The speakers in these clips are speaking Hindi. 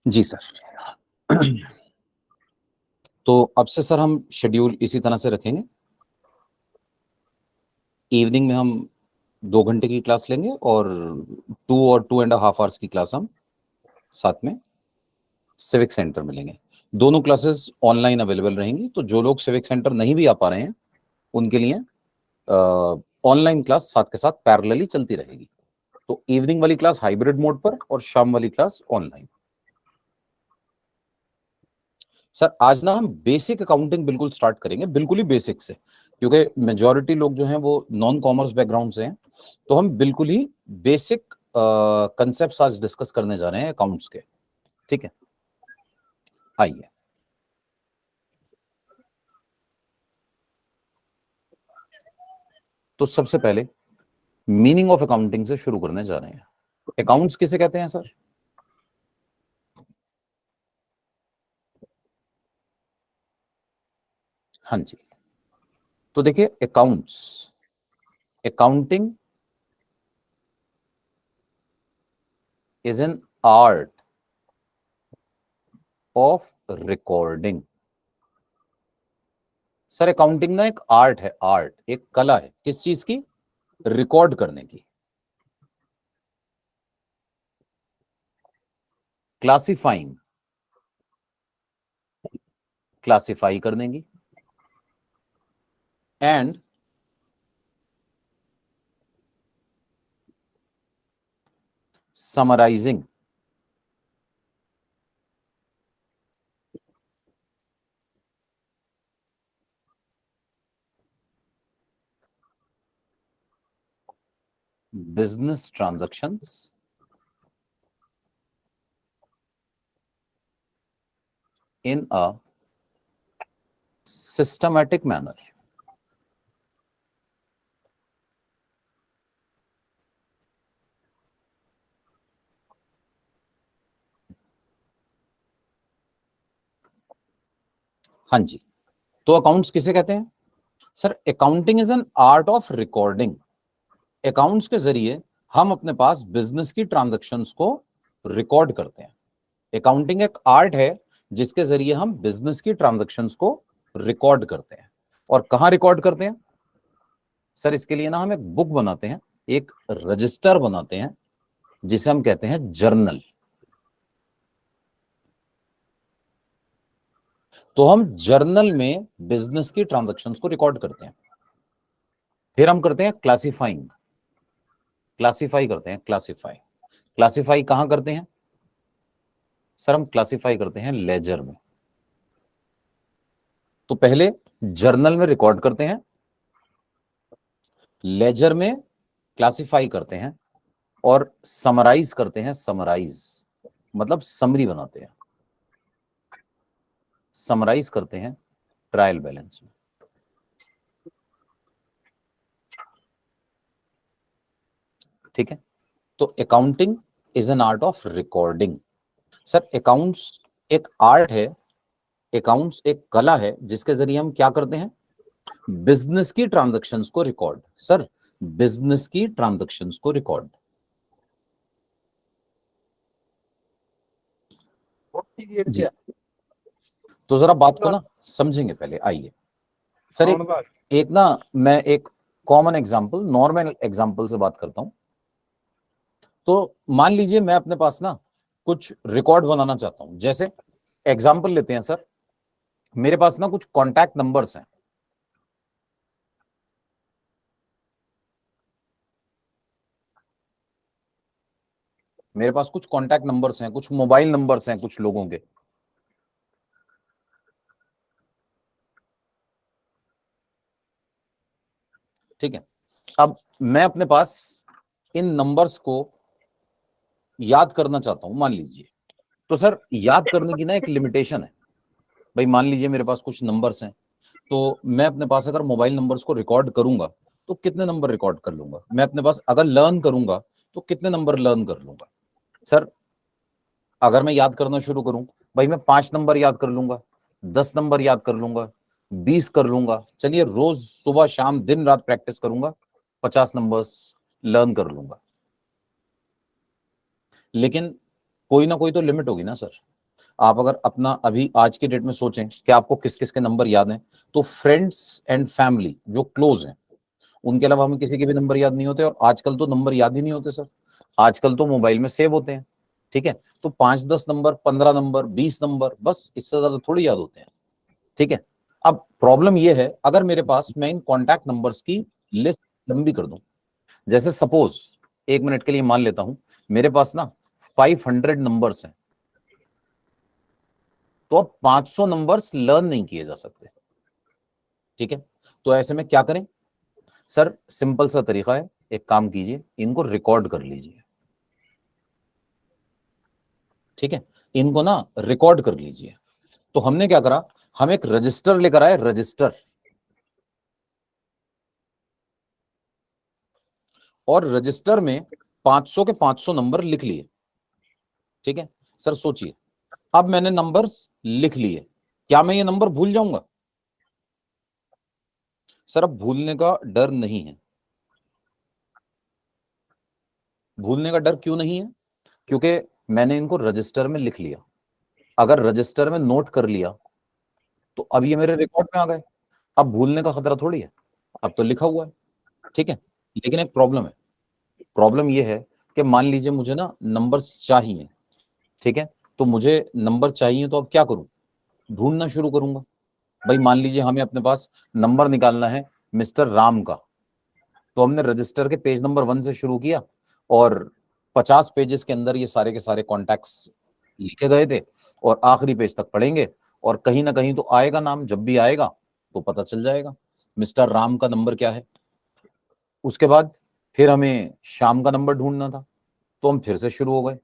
जी सर। तो अब से सर हम शेड्यूल इसी तरह से रखेंगे। इवनिंग में हम 2 घंटे की क्लास लेंगे और 2 और 2.5 आवर्स की क्लास हम साथ में सिविक सेंटर में लेंगे। दोनों क्लासेस ऑनलाइन अवेलेबल रहेंगी, तो जो लोग सिविक सेंटर नहीं भी आ पा रहे हैं उनके लिए ऑनलाइन क्लास साथ के साथ पैरेलली चलती रहेगी। तो इवनिंग वाली क्लास हाइब्रिड मोड पर और शाम वाली क्लास ऑनलाइन। सर आज ना हम बेसिक अकाउंटिंग बिल्कुल स्टार्ट करेंगे, बिल्कुल ही बेसिक से, क्योंकि मेजॉरिटी लोग जो हैं वो नॉन कॉमर्स बैकग्राउंड से हैं। तो हम बिल्कुल ही बेसिक कंसेप्ट्स आज डिस्कस करने जा रहे हैं अकाउंट्स के। ठीक है, आइए। तो सबसे पहले मीनिंग ऑफ अकाउंटिंग से शुरू करने जा रहे हैं। अकाउंट्स किसे कहते हैं सर? हाँ जी। तो देखिए, accounts, accounting is an art of recording. Sir accounting ना एक आर्ट है, आर्ट एक कला है। किस चीज की? रिकॉर्ड करने की। क्लासिफाइंग, क्लासिफाई करने की। And summarising, business transactions in a systematic manner. हाँ जी। तो अकाउंट्स किसे कहते हैं? Sir accounting is an art of recording. Accounts के जरिए हम अपने पास बिजनेस की ट्रांजैक्शंस को रिकॉर्ड करते हैं। अकाउंटिंग एक आर्ट है जिसके जरिए हम बिजनेस की ट्रांजैक्शंस को रिकॉर्ड करते हैं। और कहां रिकॉर्ड करते हैं? सर इसके लिए ना हम एक बुक बनाते हैं, एक रजिस्टर बनाते हैं, जिसे हम कहते हैं जर्नल। तो हम जर्नल में बिजनेस की ट्रांजैक्शंस को रिकॉर्ड करते हैं। फिर हम करते हैं क्लासिफाइंग, क्लासिफाई करते हैं, क्लासिफाई। क्लासिफाई कहां करते हैं? सर हम क्लासिफाई करते हैं लेजर में। तो पहले जर्नल में रिकॉर्ड करते हैं, लेजर में क्लासिफाई करते हैं, और समराइज करते हैं। समराइज मतलब समरी बनाते हैं, समराइज करते हैं ट्रायल बैलेंस में। ठीक है। तो accounting is an art of recording. Sir accounts एक आर्ट है, अकाउंट्स एक कला है जिसके जरिए हम क्या करते हैं? बिजनेस की ट्रांजैक्शंस को रिकॉर्ड। सर बिजनेस की ट्रांजैक्शंस को रिकॉर्ड। जी। तो जरा बात को ना समझेंगे पहले, आइए। सर एक ना मैं एक कॉमन एग्जांपल, नॉर्मल एग्जांपल से बात करता हूं। तो मान लीजिए मैं अपने पास ना कुछ रिकॉर्ड बनाना चाहता हूं। जैसे एग्जांपल लेते हैं सर, मेरे पास ना कुछ कॉन्टैक्ट नंबर्स हैं। मेरे पास कुछ कॉन्टैक्ट नंबर्स हैं, कुछ मोबाइल नंबर्स हैं कुछ लोगों के। ठीक है। अब मैं अपने पास इन नंबर्स को याद करना चाहता हूं, मान लीजिए। तो सर याद करने की ना एक लिमिटेशन है। भाई मान लीजिए मेरे पास कुछ नंबर्स हैं, तो मैं अपने पास अगर मोबाइल नंबर्स को रिकॉर्ड करूंगा तो कितने नंबर रिकॉर्ड कर लूंगा? मैं अपने पास अगर लर्न करूंगा तो कितने नंबर लर्न कर लूंगा? सर अगर मैं याद करना शुरू करूं, भाई मैं 5 नंबर याद कर लूंगा, 10 नंबर याद कर लूंगा, 20 कर लूंगा। चलिए रोज सुबह शाम दिन रात प्रैक्टिस करूंगा, 50 नंबर्स लर्न कर लूंगा। लेकिन कोई ना कोई तो लिमिट होगी ना सर। आप अगर अपना अभी आज की डेट में सोचें कि आपको किस किस के नंबर याद हैं, तो फ्रेंड्स एंड फैमिली जो क्लोज हैं उनके अलावा हमें किसी के भी नंबर याद नहीं होते। और आजकल तो नंबर याद ही नहीं होते सर, आजकल तो मोबाइल में सेव होते हैं। ठीक है, तो 5-10 नंबर, 15 नंबर, 20 नंबर, बस इससे ज्यादा थोड़ी याद होते हैं। ठीक है, अब प्रॉब्लम ये है, अगर मेरे पास, मैं इन कॉन्टैक्ट नंबर्स की लिस्ट लंबी कर दूं, जैसे सपोज 1 मिनट के लिए मान लेता हूं मेरे पास ना 500 नंबर्स हैं, तो अब 500 नंबर्स लर्न नहीं किए जा सकते। ठीक है, तो ऐसे में क्या करें सर? सिंपल सा तरीका है, एक काम कीजिए, इनको रिकॉर्ड कर लीजिए। ठीक है, इनको ना रिकॉर्ड कर लीजिए। तो हमने क्या करा, हम एक रजिस्टर लेकर आए, रजिस्टर, और रजिस्टर में 500 के 500 नंबर लिख लिए। ठीक है सर, सोचिए, अब मैंने नंबर्स लिख लिए, क्या मैं ये नंबर भूल जाऊंगा? सर अब भूलने का डर नहीं है। भूलने का डर क्यों नहीं है? क्योंकि मैंने इनको रजिस्टर में लिख लिया। अगर रजिस्टर में नोट कर लिया तो अब ये मेरे रिकॉर्ड में आ गए, अब भूलने का खतरा थोड़ी है, अब तो लिखा हुआ है। ठीक है, लेकिन एक प्रॉब्लम है। प्रॉब्लम ये है कि मान लीजिए मुझे ना नंबर्स चाहिए। ठीक है, तो मुझे नंबर चाहिए, तो अब क्या करूं? ढूंढना शुरू करूंगा। भाई मान लीजिए हमें अपने पास नंबर निकालना है मिस्टर राम का, तो हमने रजिस्टर के पेज नंबर 1 से शुरू किया, और 50 पेजेस के अंदर ये सारे के सारे कॉन्टैक्ट्स लिखे गए थे, और आखिरी पेज तक पढ़ेंगे, और कहीं ना कहीं तो आएगा नाम, जब भी आएगा तो पता चल जाएगा मिस्टर राम का नंबर क्या है। उसके बाद फिर हमें श्याम का नंबर ढूंढना था, तो हम फिर से शुरू हो गए।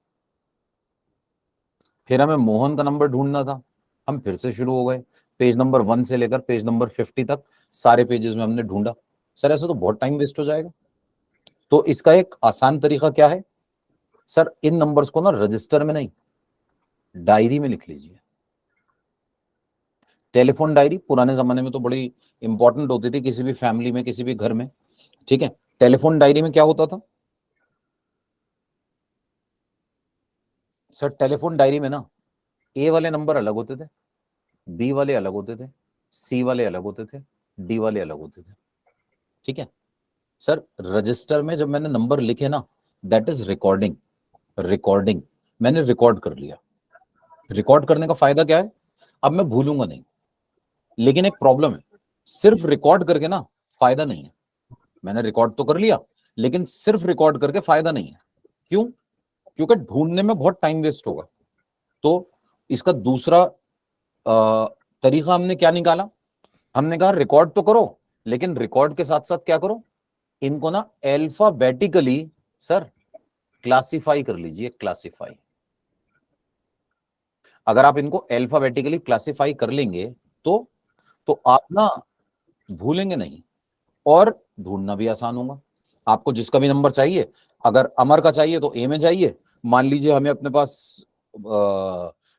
फिर हमें मोहन का नंबर ढूंढना था, हम फिर से शुरू हो गए। पेज नंबर 1 से लेकर पेज नंबर 50 तक सारे पेजेस में हमने ढूंढा। सर ऐसा तो बहुत टाइम वेस्ट हो जाएगा। तो इसका एक आसान तरीका क्या है सर? इन नंबर्स को ना रजिस्टर में नहीं, डायरी में लिख लीजिए। टेलीफोन डायरी पुराने जमाने में तो बड़ी इंपॉर्टेंट होती थी किसी भी फैमिली में, किसी भी घर में। ठीक है, टेलीफोन डायरी में क्या होता था सर? टेलीफोन डायरी में ना ए वाले नंबर अलग होते थे, बी वाले अलग होते थे, सी वाले अलग होते थे, डी वाले अलग होते थे। ठीक है सर, रजिस्टर में जब मैंने नंबर लिखे ना, दैट इज रिकॉर्डिंग। रिकॉर्डिंग मैंने रिकॉर्ड कर लिया। रिकॉर्ड करने का फायदा क्या है? अब मैं भूलूंगा नहीं। लेकिन एक प्रॉब्लम है, सिर्फ रिकॉर्ड करके ना फायदा नहीं है। मैंने रिकॉर्ड तो कर लिया, लेकिन सिर्फ रिकॉर्ड करके फायदा नहीं है। क्यों? क्योंकि ढूंढने में बहुत टाइम वेस्ट होगा। तो इसका दूसरा तरीका हमने क्या निकाला? हमने कहा रिकॉर्ड तो करो, लेकिन रिकॉर्ड के साथ साथ क्या करो, इनको ना अल्फाबेटिकली सर क्लासिफाई कर लीजिए। क्लासिफाई, अगर आप इनको अल्फाबेटिकली क्लासिफाई कर लेंगे तो आप ना भूलेंगे नहीं, और ढूंढना भी आसान होगा। आपको जिसका भी नंबर चाहिए, अगर अमर का चाहिए तो ए में जाइए, मान लीजिए हमें अपने पास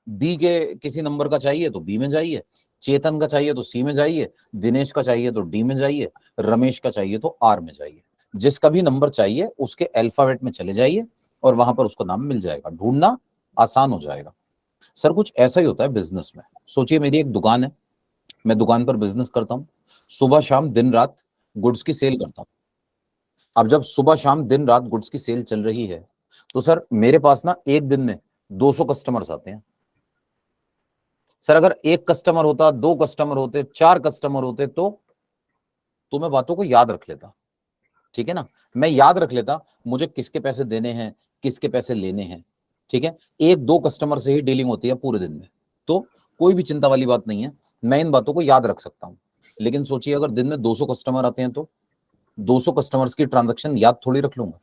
बी के किसी नंबर का चाहिए तो बी में जाइए, चेतन का चाहिए तो सी में जाइए, दिनेश का चाहिए तो डी में जाइए, रमेश का चाहिए तो आर में जाइए। जिसका भी नंबर चाहिए उसके अल्फाबेट में चले जाइए, और वहां पर उसका नाम मिल जाएगा, ढूंढना आसान हो जाएगा। सर कुछ ऐसा ही होता है बिजनेस में। सोचिए मेरी एक दुकान है, मैं दुकान पर बिजनेस करता हूँ, सुबह शाम दिन रात गुड्स की सेल करता हूँ। अब जब सुबह शाम दिन रात गुड्स की सेल चल रही है, तो सर मेरे पास ना एक दिन में 200 कस्टमर्स आते हैं। सर अगर एक कस्टमर होता, 2 कस्टमर होते, 4 कस्टमर होते, तो मैं बातों को याद रख लेता। ठीक है ना, मैं याद रख लेता मुझे किसके पैसे देने हैं, किसके पैसे लेने हैं। ठीक है, 1-2 कस्टमर से ही डीलिंग होती है पूरे दिन में, तो कोई भी चिंता वाली बात नहीं है, मैं इन बातों को याद रख सकता हूं। लेकिन सोचिए अगर दिन में 200 कस्टमर आते हैं, तो 200 कस्टमर्स की ट्रांजैक्शन याद थोड़ी रख लूंगा।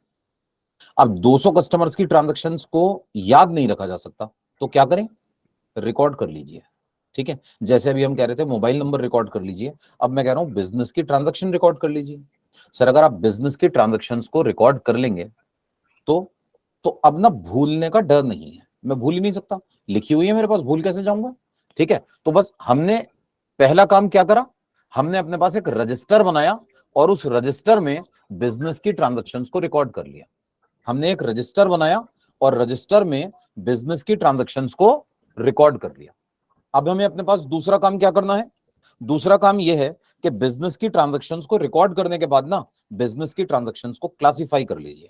अब 200 कस्टमर्स की ट्रांजैक्शंस को याद नहीं रखा जा सकता, तो क्या करें? रिकॉर्ड कर लीजिए। ठीक है, जैसे अभी हम कह रहे थे मोबाइल नंबर रिकॉर्ड कर लीजिए, अब मैं कह रहा हूं बिजनेस की ट्रांजैक्शन रिकॉर्ड कर लीजिए। सर अगर आप बिजनेस की ट्रांजैक्शंस को रिकॉर्ड कर लेंगे, तो तो अब ना भूलने का डर नहीं है। मैं भूल ही नहीं सकता, लिखी हुई है मेरे पास, भूल कैसे जाऊंगा? ठीक है, तो बस हमने पहला काम क्या करा, हमने अपने पास एक रजिस्टर बनाया, और उस रजिस्टर में बिजनेस की ट्रांजैक्शंस को रिकॉर्ड कर लिया। हमने एक रजिस्टर बनाया, और रजिस्टर में बिजनेस की ट्रांजैक्शंस को रिकॉर्ड कर लिया। अब हमें अपने पास दूसरा काम क्या करना है? दूसरा काम यह है कि बिजनेस की ट्रांजैक्शंस को रिकॉर्ड करने के बाद ना बिजनेस की ट्रांजैक्शंस को क्लासिफाई कर लीजिए।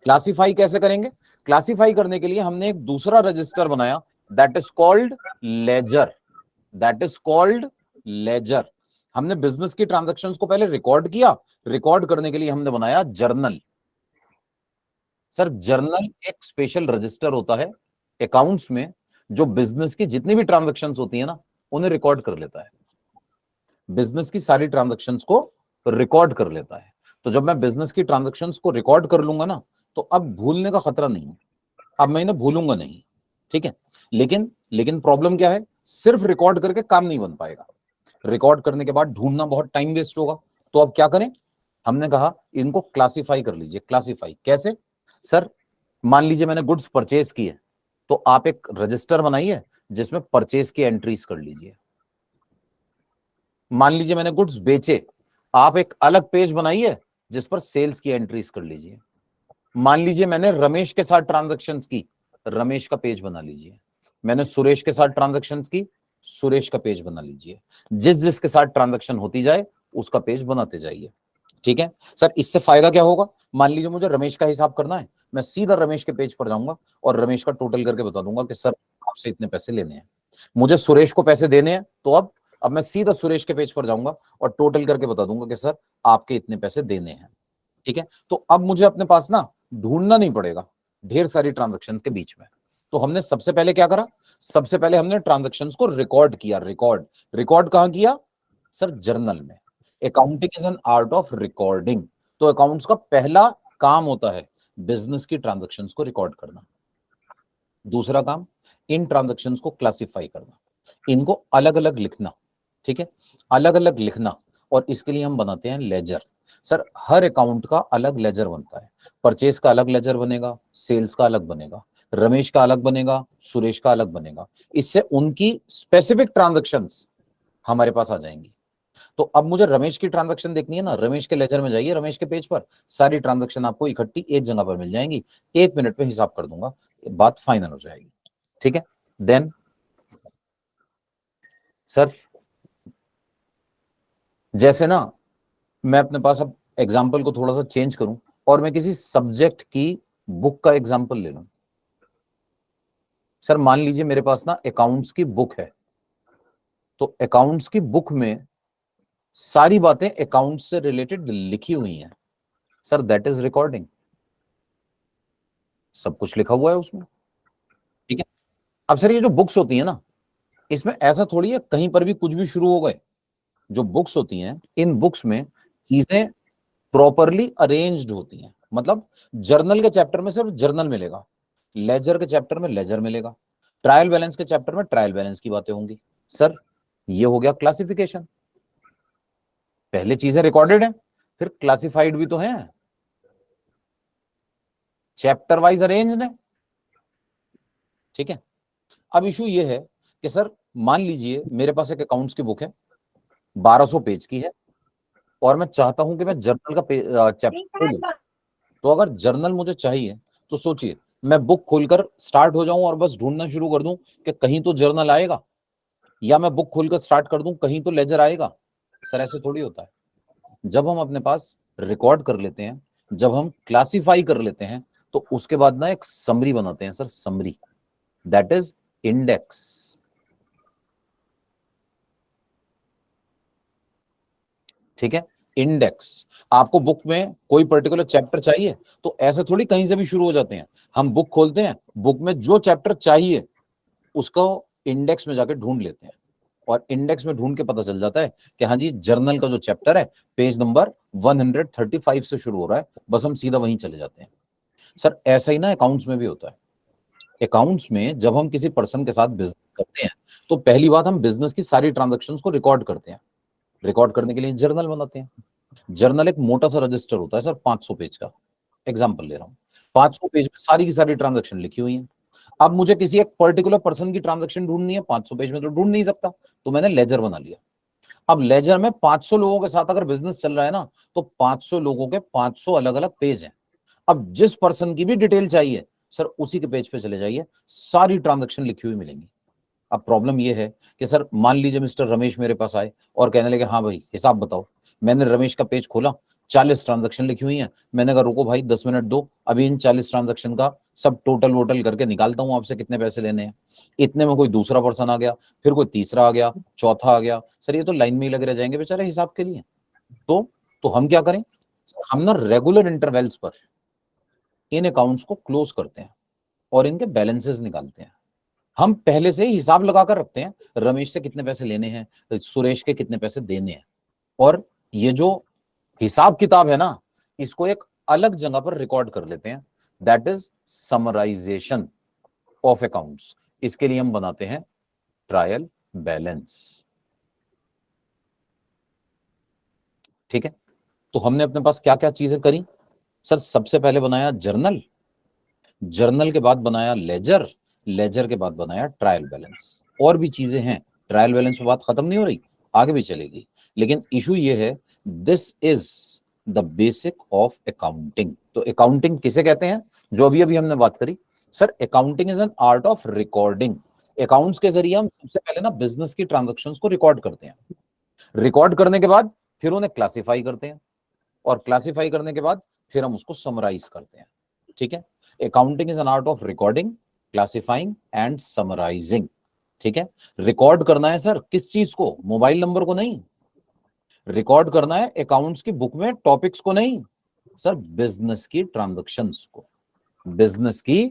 क्लासिफाई कैसे करेंगे? क्लासिफाई करने के लिए हमने एक दूसरा रजिस्टर बनाया, that is called laser. That is called laser. हमने बिजनेस की ट्रांजैक्शंस को पहले रिकॉर्ड किया, रिकॉर्ड करने के लिए हमने बनाया जर्नल। सर जर्नल एक स्पेशल रजिस्टर होता है अकाउंट्स में, जो बिजनेस की जितनी भी ट्रांजैक्शंस होती है ना उन्हें रिकॉर्ड कर लेता है। बिजनेस की सारी ट्रांजैक्शंस को रिकॉर्ड कर लेता है। तो जब मैं बिजनेस की ट्रांजैक्शंस को रिकॉर्ड कर लूंगा ना, तो अब भूलने का खतरा नहीं है, अब मैं इन्हें भूलूंगा नहीं। ठीक है, लेकिन लेकिन प्रॉब्लम क्या है? सिर्फ रिकॉर्ड करके काम नहीं बन पाएगा। रिकॉर्ड करने के बाद ढूंढना बहुत टाइम वेस्ट होगा। तो अब क्या करें? हमने कहा इनको क्लासिफाई कर लीजिए। क्लासिफाई कैसे? सर मान लीजिए मैंने गुड्स परचेज की है, तो आप एक रजिस्टर बनाइए जिसमें परचेज की एंट्रीज कर लीजिए। मान लीजिए मैंने गुड्स बेचे, आप एक अलग पेज बनाइए जिस पर सेल्स की एंट्रीज कर लीजिए। मान लीजिए मैंने रमेश के साथ ट्रांजैक्शंस की, रमेश का पेज बना लीजिए। मैंने सुरेश के साथ ट्रांजैक्शंस की, सुरेश का पेज बना लीजिए। जिस जिसके साथ ट्रांजैक्शन होती जाए उसका पेज बनाते जाइए। ठीक है सर, इससे फायदा क्या होगा? मान लीजिए मुझे रमेश का हिसाब करना है, मैं सीधा रमेश के पेज पर जाऊंगा और रमेश का टोटल करके बता दूंगा कि सर आपसे इतने पैसे लेने हैं। मुझे सुरेश को पैसे देने हैं, तो अब मैं सीधा सुरेश के पेज पर जाऊंगा और टोटल करके बता दूंगा कि सर आपके इतने पैसे देने हैं। ठीक है, तो अब मुझे अपने पास ना ढूंढना नहीं पड़ेगा ढेर सारी ट्रांजैक्शंस के बीच में। तो हमने सबसे पहले क्या करा? सबसे पहले हमने ट्रांजैक्शंस को रिकॉर्ड किया। रिकॉर्ड रिकॉर्ड कहां किया? सर जर्नल में। Accounting is an art of recording. तो अकाउंट्स का पहला काम होता है बिजनेस की ट्रांजैक्शंस को रिकॉर्ड करना। दूसरा काम इन ट्रांजैक्शंस को क्लासिफाई करना, इनको अलग अलग लिखना। ठीक है, अलग अलग लिखना, और इसके लिए हम बनाते हैं लेजर। सर हर अकाउंट का अलग लेजर बनता है। परचेज का अलग लेजर बनेगा, सेल्स का अलग बनेगा, रमेश का अलग बनेगा, सुरेश का अलग बनेगा। इससे उनकी स्पेसिफिक ट्रांजैक्शंस हमारे पास आ जाएंगी। तो अब मुझे रमेश की ट्रांजैक्शन देखनी है ना, रमेश के लेजर में जाइए, रमेश के पेज पर सारी ट्रांजैक्शन आपको इकट्ठी एक जगह पर मिल जाएंगी। 1 मिनट में हिसाब कर दूंगा, बात फाइनल हो जाएगी। ठीक है, देन सर जैसे ना मैं अपने पास अब एग्जाम्पल को थोड़ा सा चेंज करूं और मैं किसी सब्जेक्ट की बुक का एग्जाम्पल ले लूं। सर मान लीजिए मेरे पास ना अकाउंट्स की बुक है, तो अकाउंट्स की बुक में सारी बातें अकाउंट्स से रिलेटेड लिखी हुई हैं। Sir that is recording. सब कुछ लिखा हुआ है उसमें। ठीक है, अब सर ये जो बुक्स होती है ना, इसमें ऐसा थोड़ी है कहीं पर भी कुछ भी शुरू हो गए। जो बुक्स होती हैं, इन बुक्स में चीजें प्रॉपरली अरेंज्ड होती हैं। मतलब जर्नल के चैप्टर में सिर्फ जर्नल मिलेगा, लेजर के चैप्टर में लेजर मिलेगा, ट्रायल बैलेंस के चैप्टर में ट्रायल बैलेंस की बातें होंगी। सर ये हो गया क्लासिफिकेशन। पहले चीजें रिकॉर्डेड हैं, फिर क्लासिफाइड भी तो हैं, चैप्टर वाइज अरेंज्ड है। ठीक है, अब इशू ये है कि सर मान लीजिए मेरे पास एक अकाउंट्स की बुक है, 1200 पेज की है, और मैं चाहता हूं कि मैं जर्नल का चैप्टर खोलूं। तो अगर जर्नल मुझे चाहिए, तो सोचिए मैं बुक खोलकर स्टार्ट हो जाऊं और बस ढूंढना शुरू कर दूं कि कहीं तो जर्नल आएगा, या मैं बुक खोलकर स्टार्ट कर दूं कहीं तो लेजर आएगा। सर ऐसे थोड़ी होता है। जब हम अपने पास रिकॉर्ड कर लेते हैं, जब हम क्लासिफाई कर लेते हैं, तो उसके बाद ना एक समरी बनाते हैं sir, summary, that is index. ठीक है, इंडेक्स। आपको बुक में कोई पर्टिकुलर चैप्टर चाहिए, तो ऐसे थोड़ी कहीं से भी शुरू हो जाते हैं। हम बुक खोलते हैं, बुक में जो चैप्टर चाहिए उसको इंडेक्स में जाके ढूंढ लेते हैं, और इंडेक्स में ढूंढ के पता चल जाता है कि हाँ जी जर्नल का जो चैप्टर है पेज नंबर 135 से शुरू हो रहा है, बस हम सीधा वहीं चले जाते हैं। सर ऐसा ही ना अकाउंट्स में भी होता है। अकाउंट्स में जब हम किसी पर्सन के साथ बिजनेस करते हैं, तो पहली बात हम बिजनेस की सारी ट्रांजेक्शन्स को रिकॉर्ड करते हैं। रिकॉर्ड करने के लिए जर्नल बनाते हैं। जर्नल एक मोटा सा रजिस्टर होता है सर, 500 पेज का, एग्जाम्पल ले रहा हूँ। 500 पेज में सारी की सारी ट्रांजेक्शन लिखी हुई है। अब मुझे किसी एक पर्टिकुलर पर्सन की ट्रांजेक्शन ढूंढनी है, 500 पेज में तो ढूंढ नहीं सकता, तो मैंने लेजर बना लिया। अब लेजर में 500 लोगों के साथ अगर बिजनेस चल रहा है ना, तो 500 लोगों के 500 अलग अलग पेज हैं। अब जिस पर्सन की भी डिटेल चाहिए सर उसी के पेज पे चले जाइए, सारी ट्रांजैक्शन लिखी हुई मिलेंगी। अब प्रॉब्लम ये है कि सर मान लीजिए मिस्टर रमेश मेरे पास आए और कहने लगे हाँ भाई हिसाब बताओ। मैंने रमेश का पेज खोला, 40 ट्रांजैक्शन लिखी हुई हैं। मैंने कहा रुको भाई 10 मिनट दो, अभी इन 40 ट्रांजैक्शन का सब टोटल वोटल करके निकालता हूं आपसे कितने पैसे लेने हैं। इतने में कोई दूसरा पर्सन आ गया, फिर कोई तीसरा आ गया, चौथा आ गया। सर ये तो लाइन में ही लगे रह जाएंगे बेचारे हिसाब के लिए। तो हम क्या करें, हम ना रेगुलर इंटरवल्स पर इन अकाउंट्स को क्लोज करते हैं और इनके बैलेंसेस निकालते हैं। हम पहले से ही हिसाब लगाकर रखते हैं, रमेश से कितने पैसे लेने हैं, सुरेश के कितने पैसे देने हैं। और ये जो हिसाब किताब है ना, इसको एक अलग जगह पर रिकॉर्ड कर लेते हैं, that is summarisation of accounts. इसके लिए हम बनाते हैं ट्रायल बैलेंस। ठीक है, तो हमने अपने पास क्या क्या चीजें करी सर। सबसे पहले बनाया जर्नल, जर्नल के बाद बनाया लेजर, लेजर के बाद बनाया ट्रायल बैलेंस। और भी चीजें हैं, ट्रायल बैलेंस पे बात खत्म नहीं हो रही, आगे भी चलेगी। लेकिन इशू ये है, this is the basic of accounting. तो अकाउंटिंग किसे कहते हैं, जो अभी अभी हमने बात करी। Sir accounting is an art of recording. Accounts के जरिए हम सबसे पहले ना बिजनेस की ट्रांजेक्शन्स को रिकॉर्ड करते हैं। रिकॉर्ड करने के बाद फिर उन्हें क्लासिफाई करते हैं, और क्लासिफाई करने के बाद फिर हम उसको समराइज करते हैं। ठीक है, accounting is an art of recording, classifying and summarising. ठीक है, रिकॉर्ड करना है सर किस चीज को, मोबाइल नंबर को नहीं। रिकॉर्ड करना है अकाउंट्स की बुक में टॉपिक्स को नहीं सर, बिजनेस की ट्रांजैक्शंस को, बिजनेस की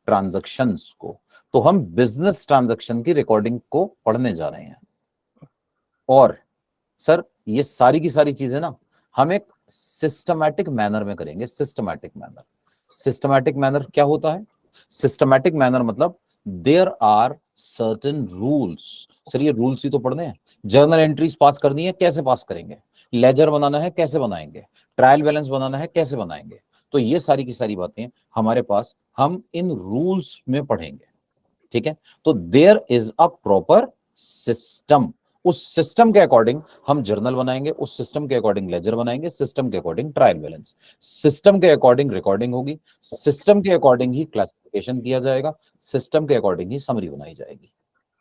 ट्रांजैक्शंस को। तो हम बिजनेस ट्रांजैक्शन की रिकॉर्डिंग को पढ़ने जा रहे हैं। और सर ये सारी की सारी चीजें ना हम एक सिस्टमैटिक मैनर में करेंगे। सिस्टमैटिक मैनर, सिस्टमैटिक मैनर क्या होता है, सिस्टमैटिक मैनर मतलब there are certain rules. Sir ये रूल्स ही तो पढ़ने हैं। जर्नल एंट्रीज पास करनी है, कैसे पास करेंगे, लेजर बनाना है कैसे बनाएंगे, ट्रायल बैलेंस बनाना है कैसे बनाएंगे। तो ये सारी की सारी बातें हमारे पास, हम इन रूल्स में पढ़ेंगे। ठीक है, तो there is a proper system. उस सिस्टम के अकॉर्डिंग हम जर्नल बनाएंगे, उस सिस्टम के अकॉर्डिंग लेजर बनाएंगे, सिस्टम के अकॉर्डिंग ट्रायल बैलेंस, सिस्टम के अकॉर्डिंग रिकॉर्डिंग होगी, सिस्टम के अकॉर्डिंग ही क्लासिफिकेशन किया जाएगा, सिस्टम के अकॉर्डिंग ही समरी बनाई जाएगी।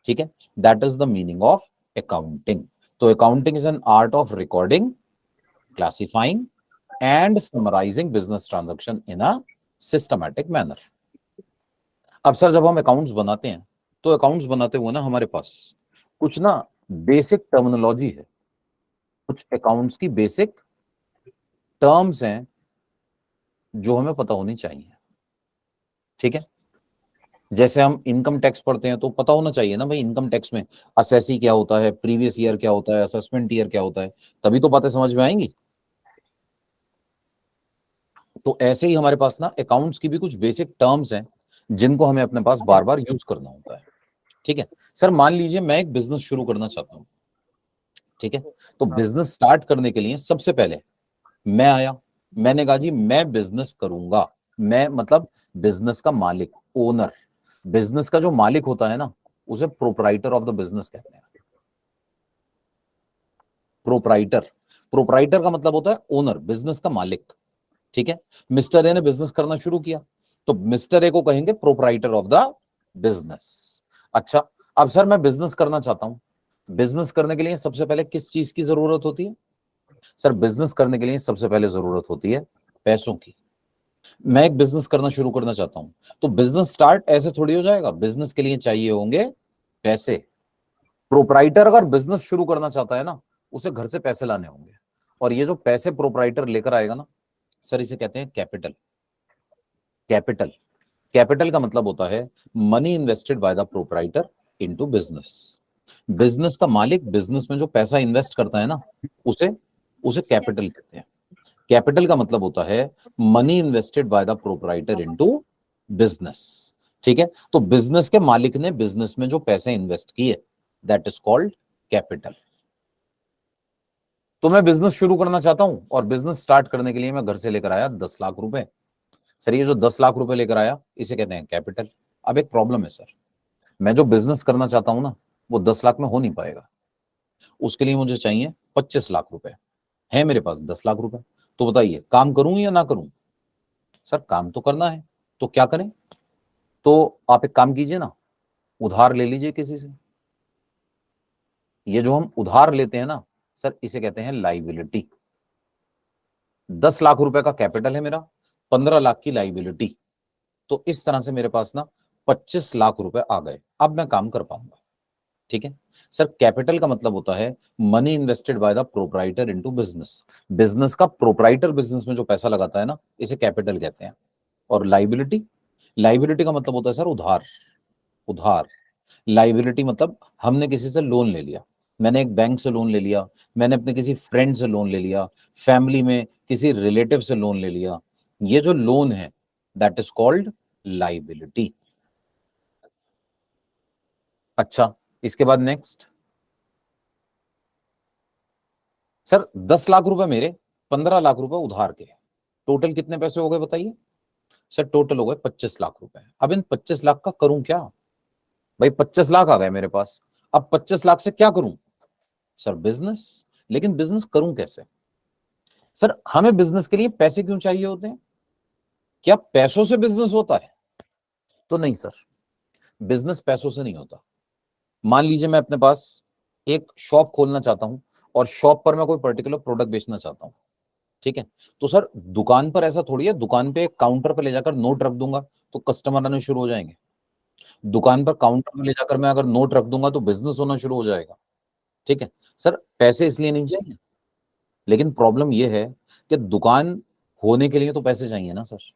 ठीक है, that is the meaning of accounting. तो accounting is an art of recording, classifying and summarising business transaction in a systematic manner. अब सर जब हम अकाउंट्स बनाते हैं, तो अकाउंट्स बनाते हुए ना हमारे पास कुछ ना बेसिक टर्मिनोलॉजी है, कुछ अकाउंट्स की बेसिक टर्म्स हैं जो हमें पता होनी चाहिए। ठीक है, जैसे हम इनकम टैक्स पढ़ते हैं तो पता होना चाहिए ना भाई, इनकम टैक्स में असेसी क्या होता है, प्रीवियस ईयर क्या होता है, असेसमेंट ईयर क्या होता है, तभी तो बातें समझ में आएंगी। तो ऐसे ही हमारे पास ना अकाउंट्स की भी कुछ बेसिक टर्म्स हैं जिनको हमें अपने पास बार बार यूज करना होता है। ठीक है, सर मान लीजिए मैं एक बिजनेस शुरू करना चाहता हूं। ठीक है, तो बिजनेस स्टार्ट करने के लिए सबसे पहले मैं आया, मैंने कहा जी मैं बिजनेस करूंगा। मैं मतलब बिजनेस का मालिक, ओनर। बिजनेस का जो मालिक होता है ना, उसे प्रोपराइटर ऑफ द बिजनेस कहते हैं। प्रोपराइटर, प्रोपराइटर का मतलब होता है ओनर, बिजनेस का मालिक। ठीक है, मिस्टर ए ने बिजनेस करना शुरू किया, तो मिस्टर ए को कहेंगे प्रोपराइटर ऑफ द बिजनेस। अच्छा, अब सर मैं बिजनेस करना चाहता हूं। बिजनेस करने के लिए सबसे पहले किस चीज की जरूरत होती है सर, बिजनेस करने के लिए सबसे पहले जरूरत होती है पैसों की। मैं एक बिजनेस करना शुरू करना चाहता हूं, तो बिजनेस स्टार्ट ऐसे थोड़ी हो जाएगा, बिजनेस के लिए चाहिए होंगे पैसे। प्रोपराइटर अगर बिजनेस शुरू करना चाहता है ना, उसे घर से पैसे लाने होंगे, और ये जो पैसे प्रोपराइटर लेकर आएगा ना सर, इसे कहते हैं कैपिटल। कैपिटल, कैपिटल का मतलब होता है money invested by the proprietor into business. Business का मालिक बिजनेस में जो पैसा इन्वेस्ट करता है ना, उसे उसे कैपिटल कहते हैं। कैपिटल का मतलब होता है money invested by the proprietor into business. ठीक है, तो बिजनेस के मालिक ने बिजनेस में जो पैसे इन्वेस्ट किए, दैट इज कॉल्ड कैपिटल। तो मैं बिजनेस शुरू करना चाहता हूं, और बिजनेस स्टार्ट करने के लिए मैं घर से लेकर आया 10 लाख रुपए। सर ये जो 10 लाख रुपए लेकर आया, इसे कहते हैं कैपिटल। अब एक प्रॉब्लम है सर, मैं जो बिजनेस करना चाहता हूं ना, वो 10 लाख में हो नहीं पाएगा। उसके लिए मुझे चाहिए 25 लाख रुपए, है मेरे पास 10 लाख रुपए। तो बताइए काम करूं या ना करूं। सर काम तो करना है, तो क्या करें। तो आप एक काम कीजिए ना, उधार ले लीजिए किसी से। ये जो हम उधार लेते हैं ना सर, इसे कहते हैं लाइबिलिटी। 10 लाख रुपए का कैपिटल है मेरा, 15 लाख की लाइबिलिटी। तो इस तरह से मेरे पास ना 25 लाख रुपए आ गए, अब मैं काम कर पाऊंगा। ठीक है सर, कैपिटल का मतलब होता है money invested by the proprietor into business. Business का प्रोप्राइटर बिजनेस में जो पैसा लगाता है ना, इसे कैपिटल कहते हैं। और लाइबिलिटी, लाइबिलिटी का मतलब होता है सर उधार। उधार, लाइबिलिटी मतलब हमने किसी से लोन ले लिया, मैंने एक बैंक से लोन ले लिया, मैंने अपने किसी फ्रेंड से लोन ले लिया, फैमिली में किसी रिलेटिव से लोन ले लिया, ये जो लोन है दैट इज कॉल्ड लाइबिलिटी। अच्छा, इसके बाद नेक्स्ट सर, 10 लाख रुपए मेरे, 15 लाख रुपए उधार के, टोटल कितने पैसे हो गए बताइए। सर टोटल हो गए 25 लाख रुपए। अब इन 25 लाख का करूं क्या? भाई 25 लाख आ गए मेरे पास, अब 25 लाख से क्या करूं? Sir business. लेकिन बिजनेस करूं कैसे? सर हमें बिजनेस के लिए पैसे क्यों चाहिए होते हैं? क्या पैसों से बिजनेस होता है? तो नहीं सर, बिजनेस पैसों से नहीं होता। मान लीजिए मैं अपने पास एक शॉप खोलना चाहता हूं और शॉप पर मैं कोई पर्टिकुलर प्रोडक्ट बेचना चाहता हूं। ठीक है, तो सर दुकान पर ऐसा थोड़ी है, दुकान पे काउंटर पर ले जाकर नोट रख दूंगा तो कस्टमर आने शुरू हो जाएंगे। दुकान पर काउंटर में ले जाकर मैं अगर नोट रख दूंगा तो बिजनेस होना शुरू हो जाएगा। ठीक है सर, पैसे इसलिए नहीं चाहिए, लेकिन प्रॉब्लम यह है कि दुकान होने के लिए तो पैसे चाहिए ना सर।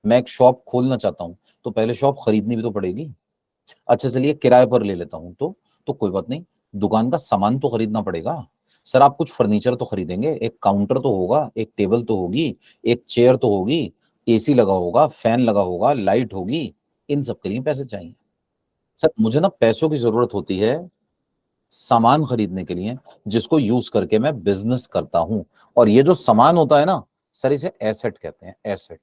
मैं एक शॉप खोलना चाहता हूं तो पहले शॉप खरीदनी भी तो पड़ेगी। अच्छा चलिए किराए पर ले लेता हूं तो कोई बात नहीं, दुकान का सामान तो खरीदना पड़ेगा। सर आप कुछ फर्नीचर तो खरीदेंगे, एक काउंटर तो होगा, एक टेबल तो होगी, एक चेयर तो होगी, एसी लगा होगा, फैन लगा होगा, लाइट होगी, इन सब के लिए पैसे चाहिए। सर मुझे ना पैसों की जरूरत होती है सामान खरीदने के लिए, जिसको यूज करके मैं बिजनेस करता हूं। और ये जो सामान होता है ना सर, इसे एसेट कहते हैं, एसेट।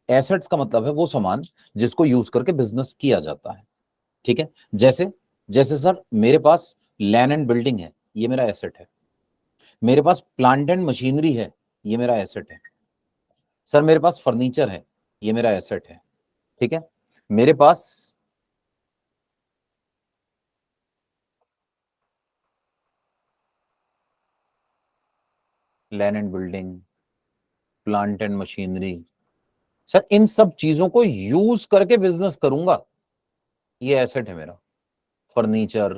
एसेट्स का मतलब है वो सामान जिसको यूज करके बिजनेस किया जाता है। ठीक है, जैसे जैसे सर मेरे पास लैंड एंड बिल्डिंग है, ये मेरा एसेट है। मेरे पास प्लांट एंड मशीनरी है, ये मेरा एसेट है। सर मेरे पास फर्नीचर है, ये मेरा एसेट है। ठीक है, मेरे पास land and building, plant and machinery, sir इन सब चीजों को यूज करके बिजनेस करूंगा, ये एसेट है मेरा। फर्नीचर,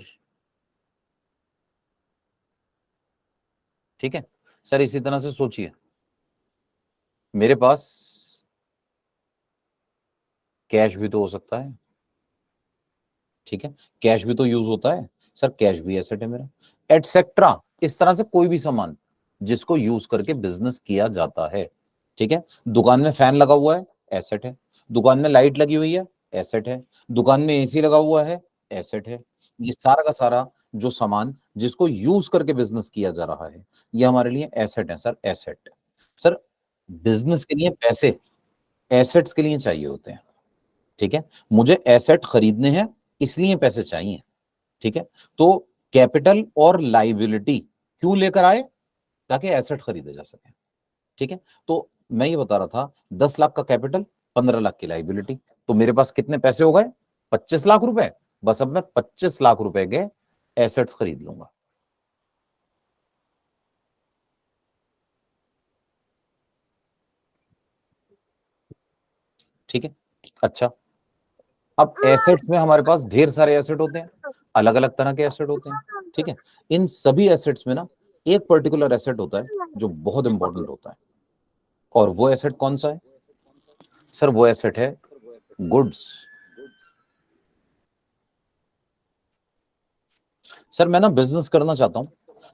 ठीक है सर, इसी तरह से सोचिए मेरे पास कैश भी तो हो सकता है। ठीक है, कैश भी तो यूज होता है, सर कैश भी एसेट है मेरा, एटसेट्रा। इस तरह से कोई भी सामान जिसको यूज करके बिजनेस किया जाता है। ठीक है, दुकान में फैन लगा हुआ है, एसेट है। दुकान में लाइट लगी हुई है, एसेट है। दुकान में एसी लगा हुआ है, एसेट है। ये सारा का सारा जो सामान जिसको यूज करके बिजनेस किया जा रहा है, ये हमारे लिए एसेट है सर, एसेट। सर बिजनेस के लिए पैसे एसेट्स के लिए चाहिए होते हैं। ठीक है, मुझे एसेट खरीदने हैं इसलिए पैसे चाहिए। ठीक है, तो कैपिटल और लाइबिलिटी क्यों लेकर आए? ताकि एसेट खरीदे जा सके। ठीक है, तो मैं ये बता रहा था 10 लाख का कैपिटल, 15 लाख की लाइबिलिटी, तो मेरे पास कितने पैसे हो गए? 25 लाख रुपए। बस अब मैं 25 लाख रुपए के एसेट्स खरीद लूंगा। ठीक है, अच्छा, अब एसेट्स में हमारे पास ढेर सारे एसेट होते हैं, अलग अलग तरह के एसेट होते हैं। ठीक है, इन सभी एसेट्स में ना एक पर्टिकुलर एसेट होता है जो बहुत इंपॉर्टेंट होता है, और वो एसेट कौन सा है? सर वो एसेट है गुड्स। सर मैं ना बिजनेस करना चाहता हूं,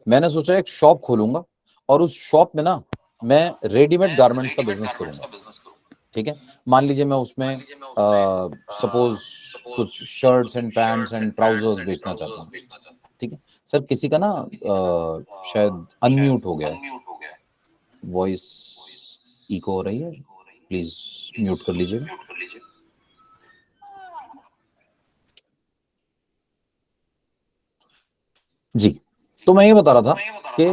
मैंने सोचा एक शॉप खोलूंगा और उस शॉप में ना मैं रेडीमेड गारमेंट्स का बिजनेस करूंगा। ठीक है, मान लीजिए मैं उसमें सपोज कुछ shirts and pants and trousers बेचना चाहता हूँ। ठीक है सर, किसी का ना शायद अनम्यूट हो गया है, वॉइस इको हो रही है, प्लीज म्यूट कर लीजिएगा। जी, तो मैं ये बता रहा था कि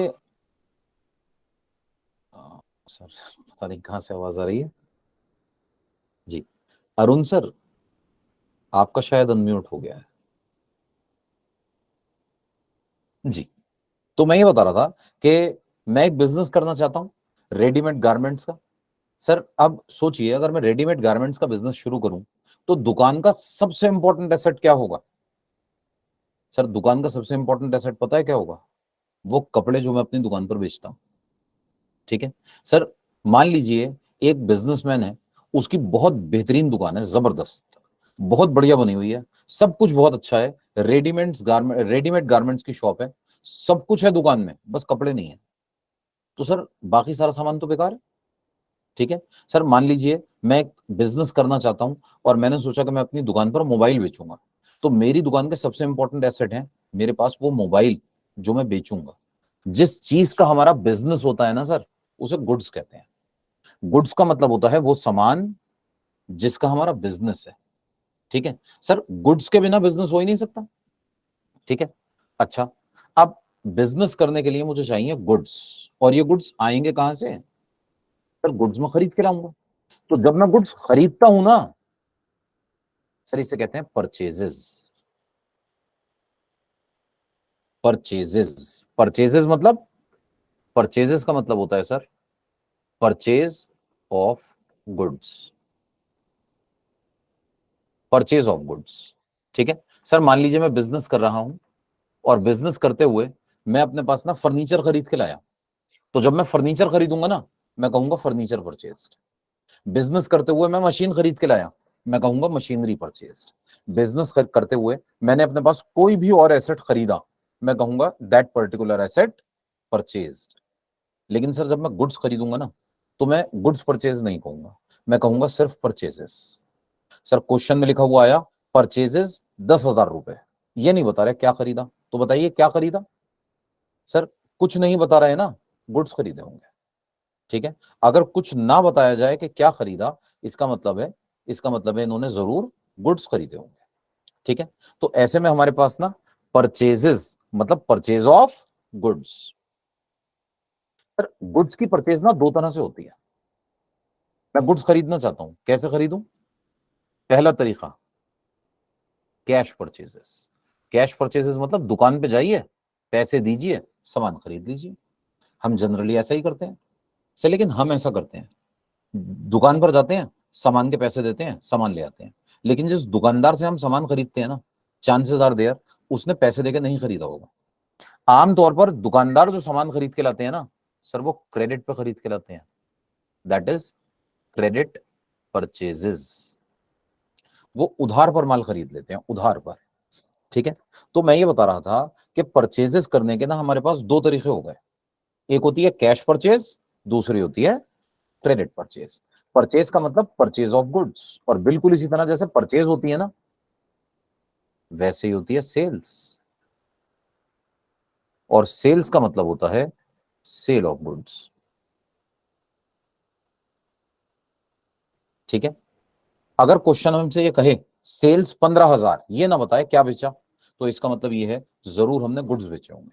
सर पता नहीं कहाँ से आवाज आ रही है। जी, अरुण सर, आपका शायद अनम्यूट हो गया है जी। तो मैं ये बता रहा था कि मैं एक बिजनेस करना चाहता हूं रेडीमेड गारमेंट्स का। सर अब सोचिए, अगर मैं रेडीमेड गारमेंट्स का बिजनेस शुरू करूं तो दुकान का सबसे इंपॉर्टेंट एसेट क्या होगा? सर दुकान का सबसे इंपॉर्टेंट एसेट पता है क्या होगा? वो कपड़े जो मैं अपनी दुकान पर बेचता हूं। ठीक है सर, मान लीजिए एक बिजनेसमैन है, उसकी बहुत बेहतरीन दुकान है, जबरदस्त, बहुत बढ़िया बनी हुई है, सब कुछ बहुत अच्छा है, रेडीमेड गारमेंट्स की शॉप है, सब कुछ है दुकान में, बस कपड़े नहीं है। तो सर बाकी सारा सामान तो बेकार है। ठीक है सर, मान लीजिए मैं एक बिजनेस करना चाहता हूं और मैंने सोचा कि मैं अपनी दुकान पर मोबाइल बेचूंगा। तो मेरी दुकान के सबसे इंपॉर्टेंट एसेट है मेरे पास वो मोबाइल जो मैं बेचूंगा। जिस चीज का हमारा बिजनेस होता है ना सर, उसे गुड्स कहते हैं। गुड्स का मतलब होता है वो सामान जिसका हमारा बिजनेस है। ठीक है सर, गुड्स के बिना बिजनेस हो ही नहीं सकता। ठीक है, अच्छा, अब बिजनेस करने के लिए मुझे चाहिए गुड्स, और ये गुड्स आएंगे कहां से? सर गुड्स में खरीद के लाऊंगा। तो जब मैं गुड्स खरीदता हूं ना सर, इसे कहते हैं परचेजेस। परचेजेस, परचेजेस मतलब, परचेजेस का मतलब होता है sir purchase of goods, purchase of goods. ठीक है सर, मान लीजिए मैं बिजनेस कर रहा हूं और बिजनेस करते हुए मैं अपने पास ना फर्नीचर खरीद के लाया। तो जब मैं फर्नीचर खरीदूंगा ना, मैं कहूंगा फर्नीचर परचेज्ड। बिजनेस करते हुए मैं मशीन खरीद के लाया, मैं कहूंगा मशीनरी परचेज्ड। बिजनेस करते हुए मैंने अपने पास कोई भी और एसेट खरीदा, मैं कहूंगा दैट पर्टिकुलर एसेट परचेज्ड। लेकिन सर जब मैं गुड्स खरीदूंगा ना, तो मैं गुड्स परचेज नहीं कहूंगा, मैं कहूंगा सिर्फ परचेजेस। सर क्वेश्चन में लिखा हुआ आया परचेजेस 10,000 रुपए, ये नहीं बता रहे क्या खरीदा, तो बताइए क्या खरीदा? सर कुछ नहीं बता रहे ना, गुड्स खरीदे होंगे। ठीक है, अगर कुछ ना बताया जाए कि क्या खरीदा, इसका मतलब है, इसका मतलब है इन्होंने जरूर गुड्स खरीदे होंगे। ठीक है, तो ऐसे में हमारे पास ना परचेजेस मतलब purchase of goods. Sir goods की परचेज ना दो तरह से होती है। मैं गुड्स खरीदना चाहता हूं, कैसे खरीदूं? पहला तरीका कैश परचेजेस। कैश परचेजेस मतलब दुकान पे जाइए, पैसे दीजिए, सामान खरीद लीजिए। हम जनरली ऐसा ही करते हैं सर, लेकिन हम ऐसा करते हैं, दुकान पर जाते हैं, सामान के पैसे देते हैं, सामान ले आते हैं। लेकिन जिस दुकानदार से हम सामान खरीदते हैं ना, चांसेस आर देयर उसने पैसे देके नहीं खरीदा होगा। आमतौर पर दुकानदार जो सामान खरीद के लाते हैं ना सर, वो क्रेडिट पे खरीद के लाते हैं, दैट इज क्रेडिट परचेजेस। वो उधार पर माल खरीद लेते हैं, उधार पर। ठीक है, तो मैं ये बता रहा था कि परचेजेस करने के ना हमारे पास दो तरीके हो गए, एक होती है कैश परचेज, दूसरी होती है क्रेडिट परचेज। परचेज का मतलब परचेज ऑफ गुड्स, और बिल्कुल इसी तरह जैसे परचेज होती है ना, वैसे ही होती है सेल्स, और सेल्स का मतलब होता है सेल ऑफ गुड्स। ठीक है, अगर क्वेश्चन हमसे ये कहे सेल्स 15,000, ये ना बताए क्या बेचा, तो इसका मतलब ये है जरूर हमने गुड्स बेचे होंगे।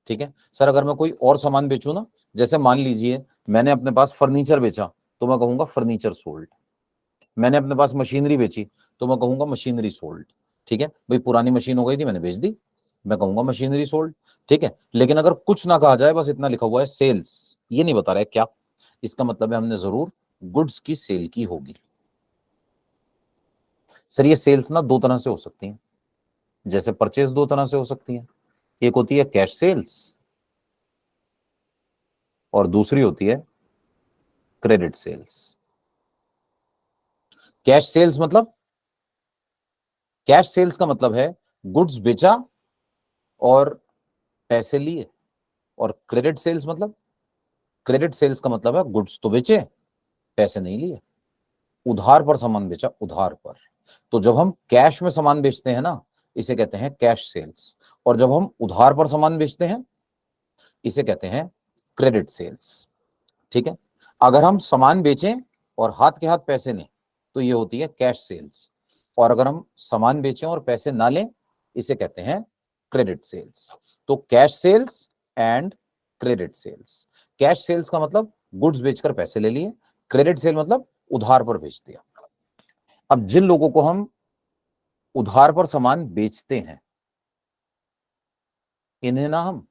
ठीक है सर, अगर मैं कोई और सामान बेचूं ना, जैसे मान लीजिए मैंने अपने पास फर्नीचर बेचा, तो मैं कहूंगा फर्नीचर सोल्ड। मैंने अपने पास मशीनरी बेची, तो मैं कहूंगा मशीनरी सोल्ड। ठीक है भाई, पुरानी मशीन हो गई थी मैंने बेच दी, मैं कहूंगा मशीनरी सोल्ड। ठीक है, लेकिन अगर कुछ ना कहा जाए, बस इतना लिखा हुआ है सेल्स, ये नहीं बता रहा है क्या, इसका मतलब है हमने जरूर गुड्स की सेल की होगी। सर ये सेल्स ना दो तरह से हो सकती हैं, जैसे परचेज दो तरह से हो सकती है, एक होती है कैश सेल्स और दूसरी होती है क्रेडिट सेल्स। कैश सेल्स मतलब, कैश सेल्स का मतलब है गुड्स बेचा और पैसे लिए, और क्रेडिट सेल्स मतलब, क्रेडिट सेल्स का मतलब है गुड्स तो बेचे, पैसे नहीं लिए, उधार पर सामान बेचा, उधार पर। तो जब हम कैश में सामान बेचते हैं ना, इसे कहते हैं कैश सेल्स, और जब हम उधार पर सामान बेचते हैं, इसे कहते हैं क्रेडिट सेल्स। ठीक है, अगर हम सामान बेचें और हाथ के हाथ पैसे लें, तो ये होती है कैश सेल्स, और अगर हम सामान बेचें और पैसे ना लें, इसे कहते हैं क्रेडिट सेल्स। तो cash sales and credit sales. Cash sales का मतलब गुड्स बेचकर पैसे ले लिए, क्रेडिट सेल मतलब उधार पर बेच दिया। अब जिन लोगों को हम उधार पर सामान बेचते हैं, इन्हें ना हम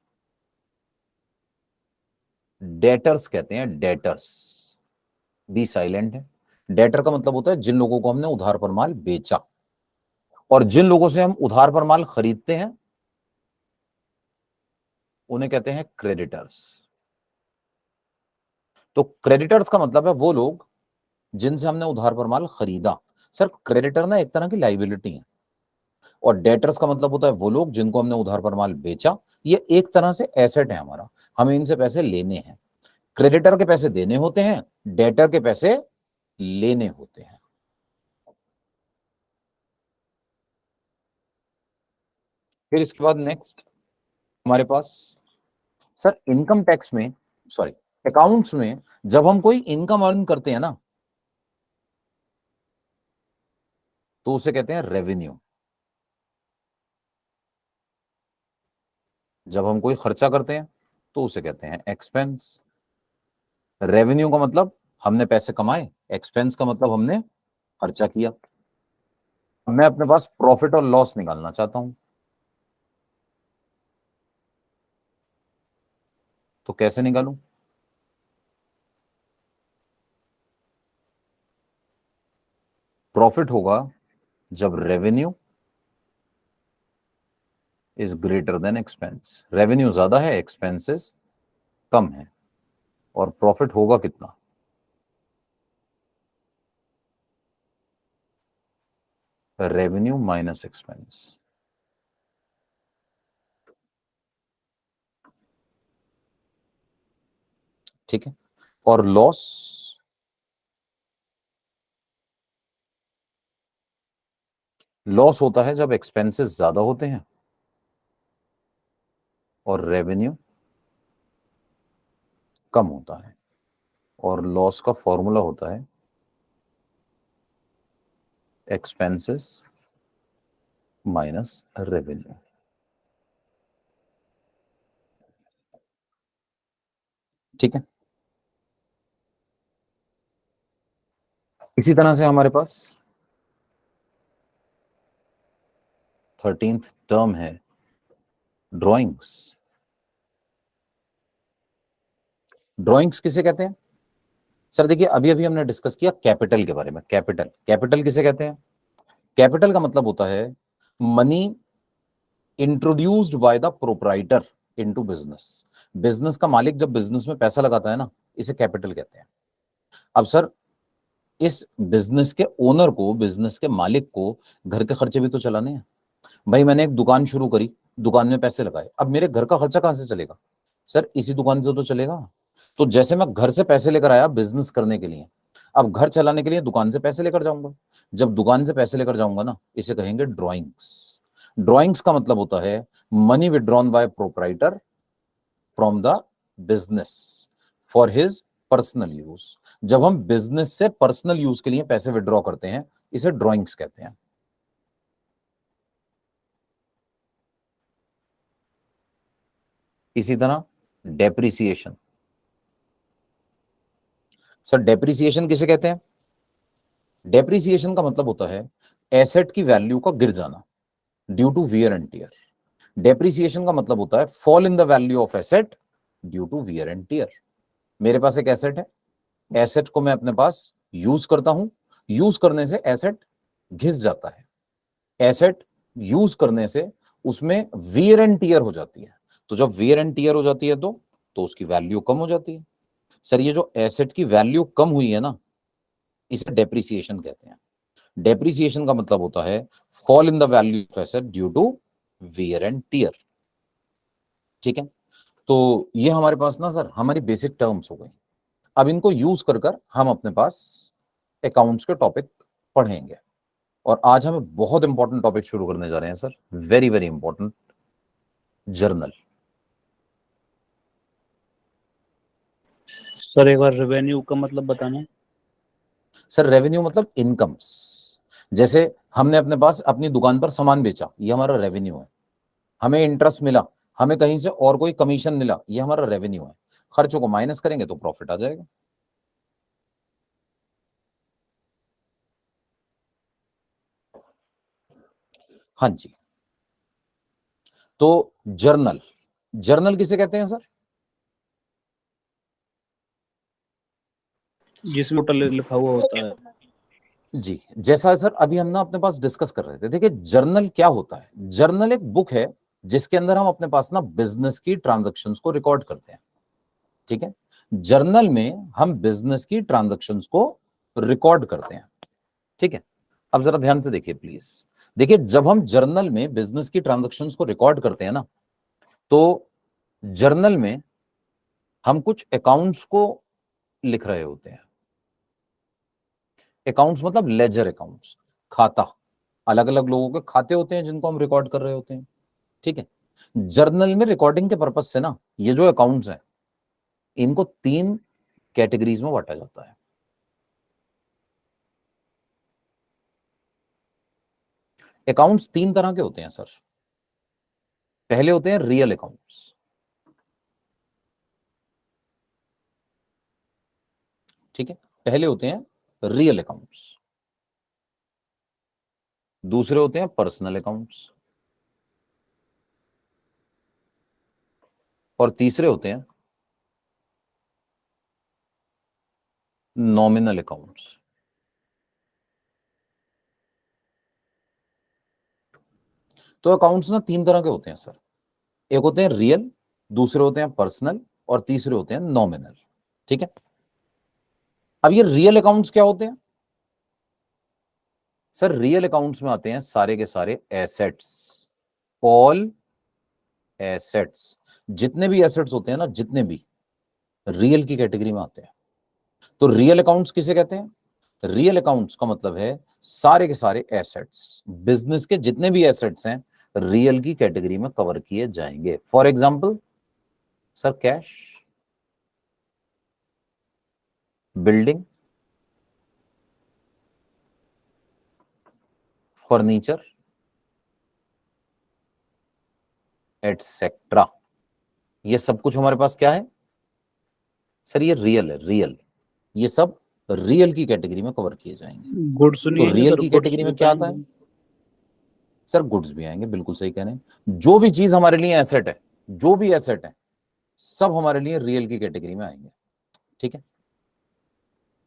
डेटर्स कहते हैं। डेटर्स, बी साइलेंट है। डेटर का मतलब होता है जिन लोगों को हमने उधार पर माल बेचा, और जिन लोगों से हम उधार पर माल खरीदते हैं उन्हें कहते हैं क्रेडिटर्स। तो क्रेडिटर्स का मतलब है वो लोग जिनसे हमने उधार पर माल खरीदा। सर क्रेडिटर ना एक तरह की लाइबिलिटी है, और डेटर्स का मतलब होता है वो लोग जिनको हमने उधार पर माल बेचा। ये एक तरह से एसेट है हमारा, हमें इनसे पैसे लेने हैं। क्रेडिटर के पैसे देने होते हैं, डेटर के पैसे लेने होते हैं। फिर इसके बाद नेक्स्ट हमारे पास सर इनकम टैक्स में, सॉरी अकाउंट्स में, जब हम कोई इनकम अर्न करते हैं ना तो उसे कहते हैं रेवेन्यू। जब हम कोई खर्चा करते हैं तो उसे कहते हैं एक्सपेंस। रेवेन्यू का मतलब हमने पैसे कमाए, एक्सपेंस का मतलब हमने खर्चा किया। मैं अपने पास प्रॉफिट और लॉस निकालना चाहता हूं, तो कैसे निकालूं? प्रॉफिट होगा जब revenue is greater than expense. Revenue ज्यादा है, एक्सपेंसेस कम है, और प्रॉफिट होगा कितना? Revenue minus expense. ठीक है। और लॉस, लॉस होता है जब एक्सपेंसेस ज्यादा होते हैं और रेवेन्यू कम होता है। और लॉस का फॉर्मूला होता है एक्सपेंसेस माइनस रेवेन्यू। ठीक है। इसी तरह से हमारे पास 13th टर्म है ड्राइंग्स। ड्राइंग्स किसे कहते हैं? सर देखिए अभी अभी हमने डिस्कस किया कैपिटल के बारे में। कैपिटल, कैपिटल किसे कहते हैं? कैपिटल का मतलब होता है money introduced by the proprietor into business. Business का मालिक जब बिजनेस में पैसा लगाता है ना, इसे कैपिटल कहते हैं। अब सर इस बिजनेस के ओनर को, बिजनेस के मालिक को घर के खर्चे भी तो चलाने हैं। भाई मैंने एक दुकान शुरू करी, दुकान में पैसे लगाए, अब मेरे घर का खर्चा कहां से चलेगा? सर इसी दुकान से तो चलेगा। तो जैसे मैं घर से पैसे लेकर आया बिजनेस करने के लिए, अब घर चलाने के लिए दुकान से पैसे लेकर जाऊंगा। जब दुकान से पैसे लेकर जाऊंगा ना, इसे कहेंगे ड्राइंग्स। ड्राइंग्स का मतलब होता है money withdrawn bye proprietor from the business for his personal use. जब हम बिजनेस से पर्सनल यूज के लिए पैसे विड्रॉ करते हैं, इसे ड्राइंग्स कहते हैं। इसी तरह डेप्रिसिएशन। सर डेप्रिसिएशन किसे कहते हैं? डेप्रिसिएशन का मतलब होता है एसेट की वैल्यू का गिर जाना due to wear and tear. Depreciation का मतलब होता है fall in the value of asset due to wear and tear. मेरे पास एक एसेट है, एसेट को मैं अपने पास यूज करता हूं, यूज करने से एसेट घिस जाता है। एसेट यूज करने से उसमें वियर एंड टीयर हो जाती है। तो जब वियर एंड टीयर हो जाती है तो उसकी वैल्यू कम हो जाती है। सर ये जो एसेट की वैल्यू कम हुई है ना, इसे डेप्रिसिएशन कहते हैं। डेप्रिसिएशन का मतलब होता है fall in the value of asset due to wear and tear. ठीक है। तो ये हमारे पास ना सर हमारी बेसिक टर्म्स हो गई। अब इनको यूज कर कर हम अपने पास अकाउंट्स के टॉपिक पढ़ेंगे। और आज हम बहुत इंपॉर्टेंट टॉपिक शुरू करने जा रहे हैं sir, very very important, journal. Sir एक बार रेवेन्यू का मतलब बताना। सर रेवेन्यू मतलब इनकम्स। जैसे हमने अपने पास अपनी दुकान पर सामान बेचा, ये हमारा रेवेन्यू है। हमें इंटरेस्ट मिला, हमें कहीं से और कोई कमीशन मिला, ये हमारा रेवेन्यू है। खर्चों को माइनस करेंगे तो प्रॉफिट आ जाएगा। हाँ जी। तो जर्नल, जर्नल किसे कहते हैं सर? जिसमें टोटल लिखा हुआ होता है। जी, जैसा सर अभी हम ना अपने पास डिस्कस कर रहे थे। देखिए जर्नल क्या होता है, जर्नल एक बुक है जिसके अंदर हम अपने पास ना बिजनेस की ट्रांजैक्शंस को रिकॉर्ड करते हैं। ठीक है, जर्नल में हम बिजनेस की ट्रांजैक्शंस को रिकॉर्ड करते हैं। ठीक है, अब जरा ध्यान से देखिए प्लीज। देखिए जब हम जर्नल में बिजनेस की ट्रांजैक्शंस को रिकॉर्ड करते हैं ना, तो जर्नल में हम कुछ अकाउंट्स को लिख रहे होते हैं। अकाउंट्स मतलब लेजर अकाउंट्स, खाता। अलग अलग लोगों के खाते होते हैं जिनको हम रिकॉर्ड कर रहे होते हैं। ठीक है, जर्नल में रिकॉर्डिंग के पर्पज से ना ये जो अकाउंट्स हैं इनको 3 कैटेगरीज में बांटा जाता है। अकाउंट्स 3 तरह के होते हैं सर। पहले होते हैं रियल अकाउंट्स। ठीक है, पहले होते हैं रियल अकाउंट्स। दूसरे होते हैं पर्सनल अकाउंट्स। और तीसरे होते हैं नॉमिनल अकाउंट्स। तो अकाउंट्स ना 3 तरह के होते हैं सर। एक होते हैं रियल, दूसरे होते हैं पर्सनल, और तीसरे होते हैं नॉमिनल। ठीक है, अब ये रियल अकाउंट्स क्या होते हैं सर? रियल अकाउंट्स में आते हैं सारे के सारे एसेट्स, ऑल एसेट्स। जितने भी एसेट्स होते हैं ना, जितने भी, रियल की कैटेगरी में आते हैं। तो रियल अकाउंट्स किसे कहते हैं? रियल अकाउंट्स का मतलब है सारे के सारे एसेट्स, बिजनेस के जितने भी एसेट्स हैं रियल की कैटेगरी में कवर किए जाएंगे। For example sir, cash, building, furniture, etcetera. ये सब कुछ हमारे पास क्या है सर? ये रियल है, रियल। ये सब रियल की कैटेगरी में कवर किए जाएंगे। गुड्स तो नहीं आएंगे रियल सर, की गुड्स कैटेगरी भी में तो क्या आता है आएंगे। सर? गुड्स भी आएंगे, बिल्कुल सही कह रहे हैं। जो भी चीज हमारे लिए एसेट है, जो भी एसेट है, सब हमारे लिए रियल की कैटेगरी में आएंगे। ठीक है,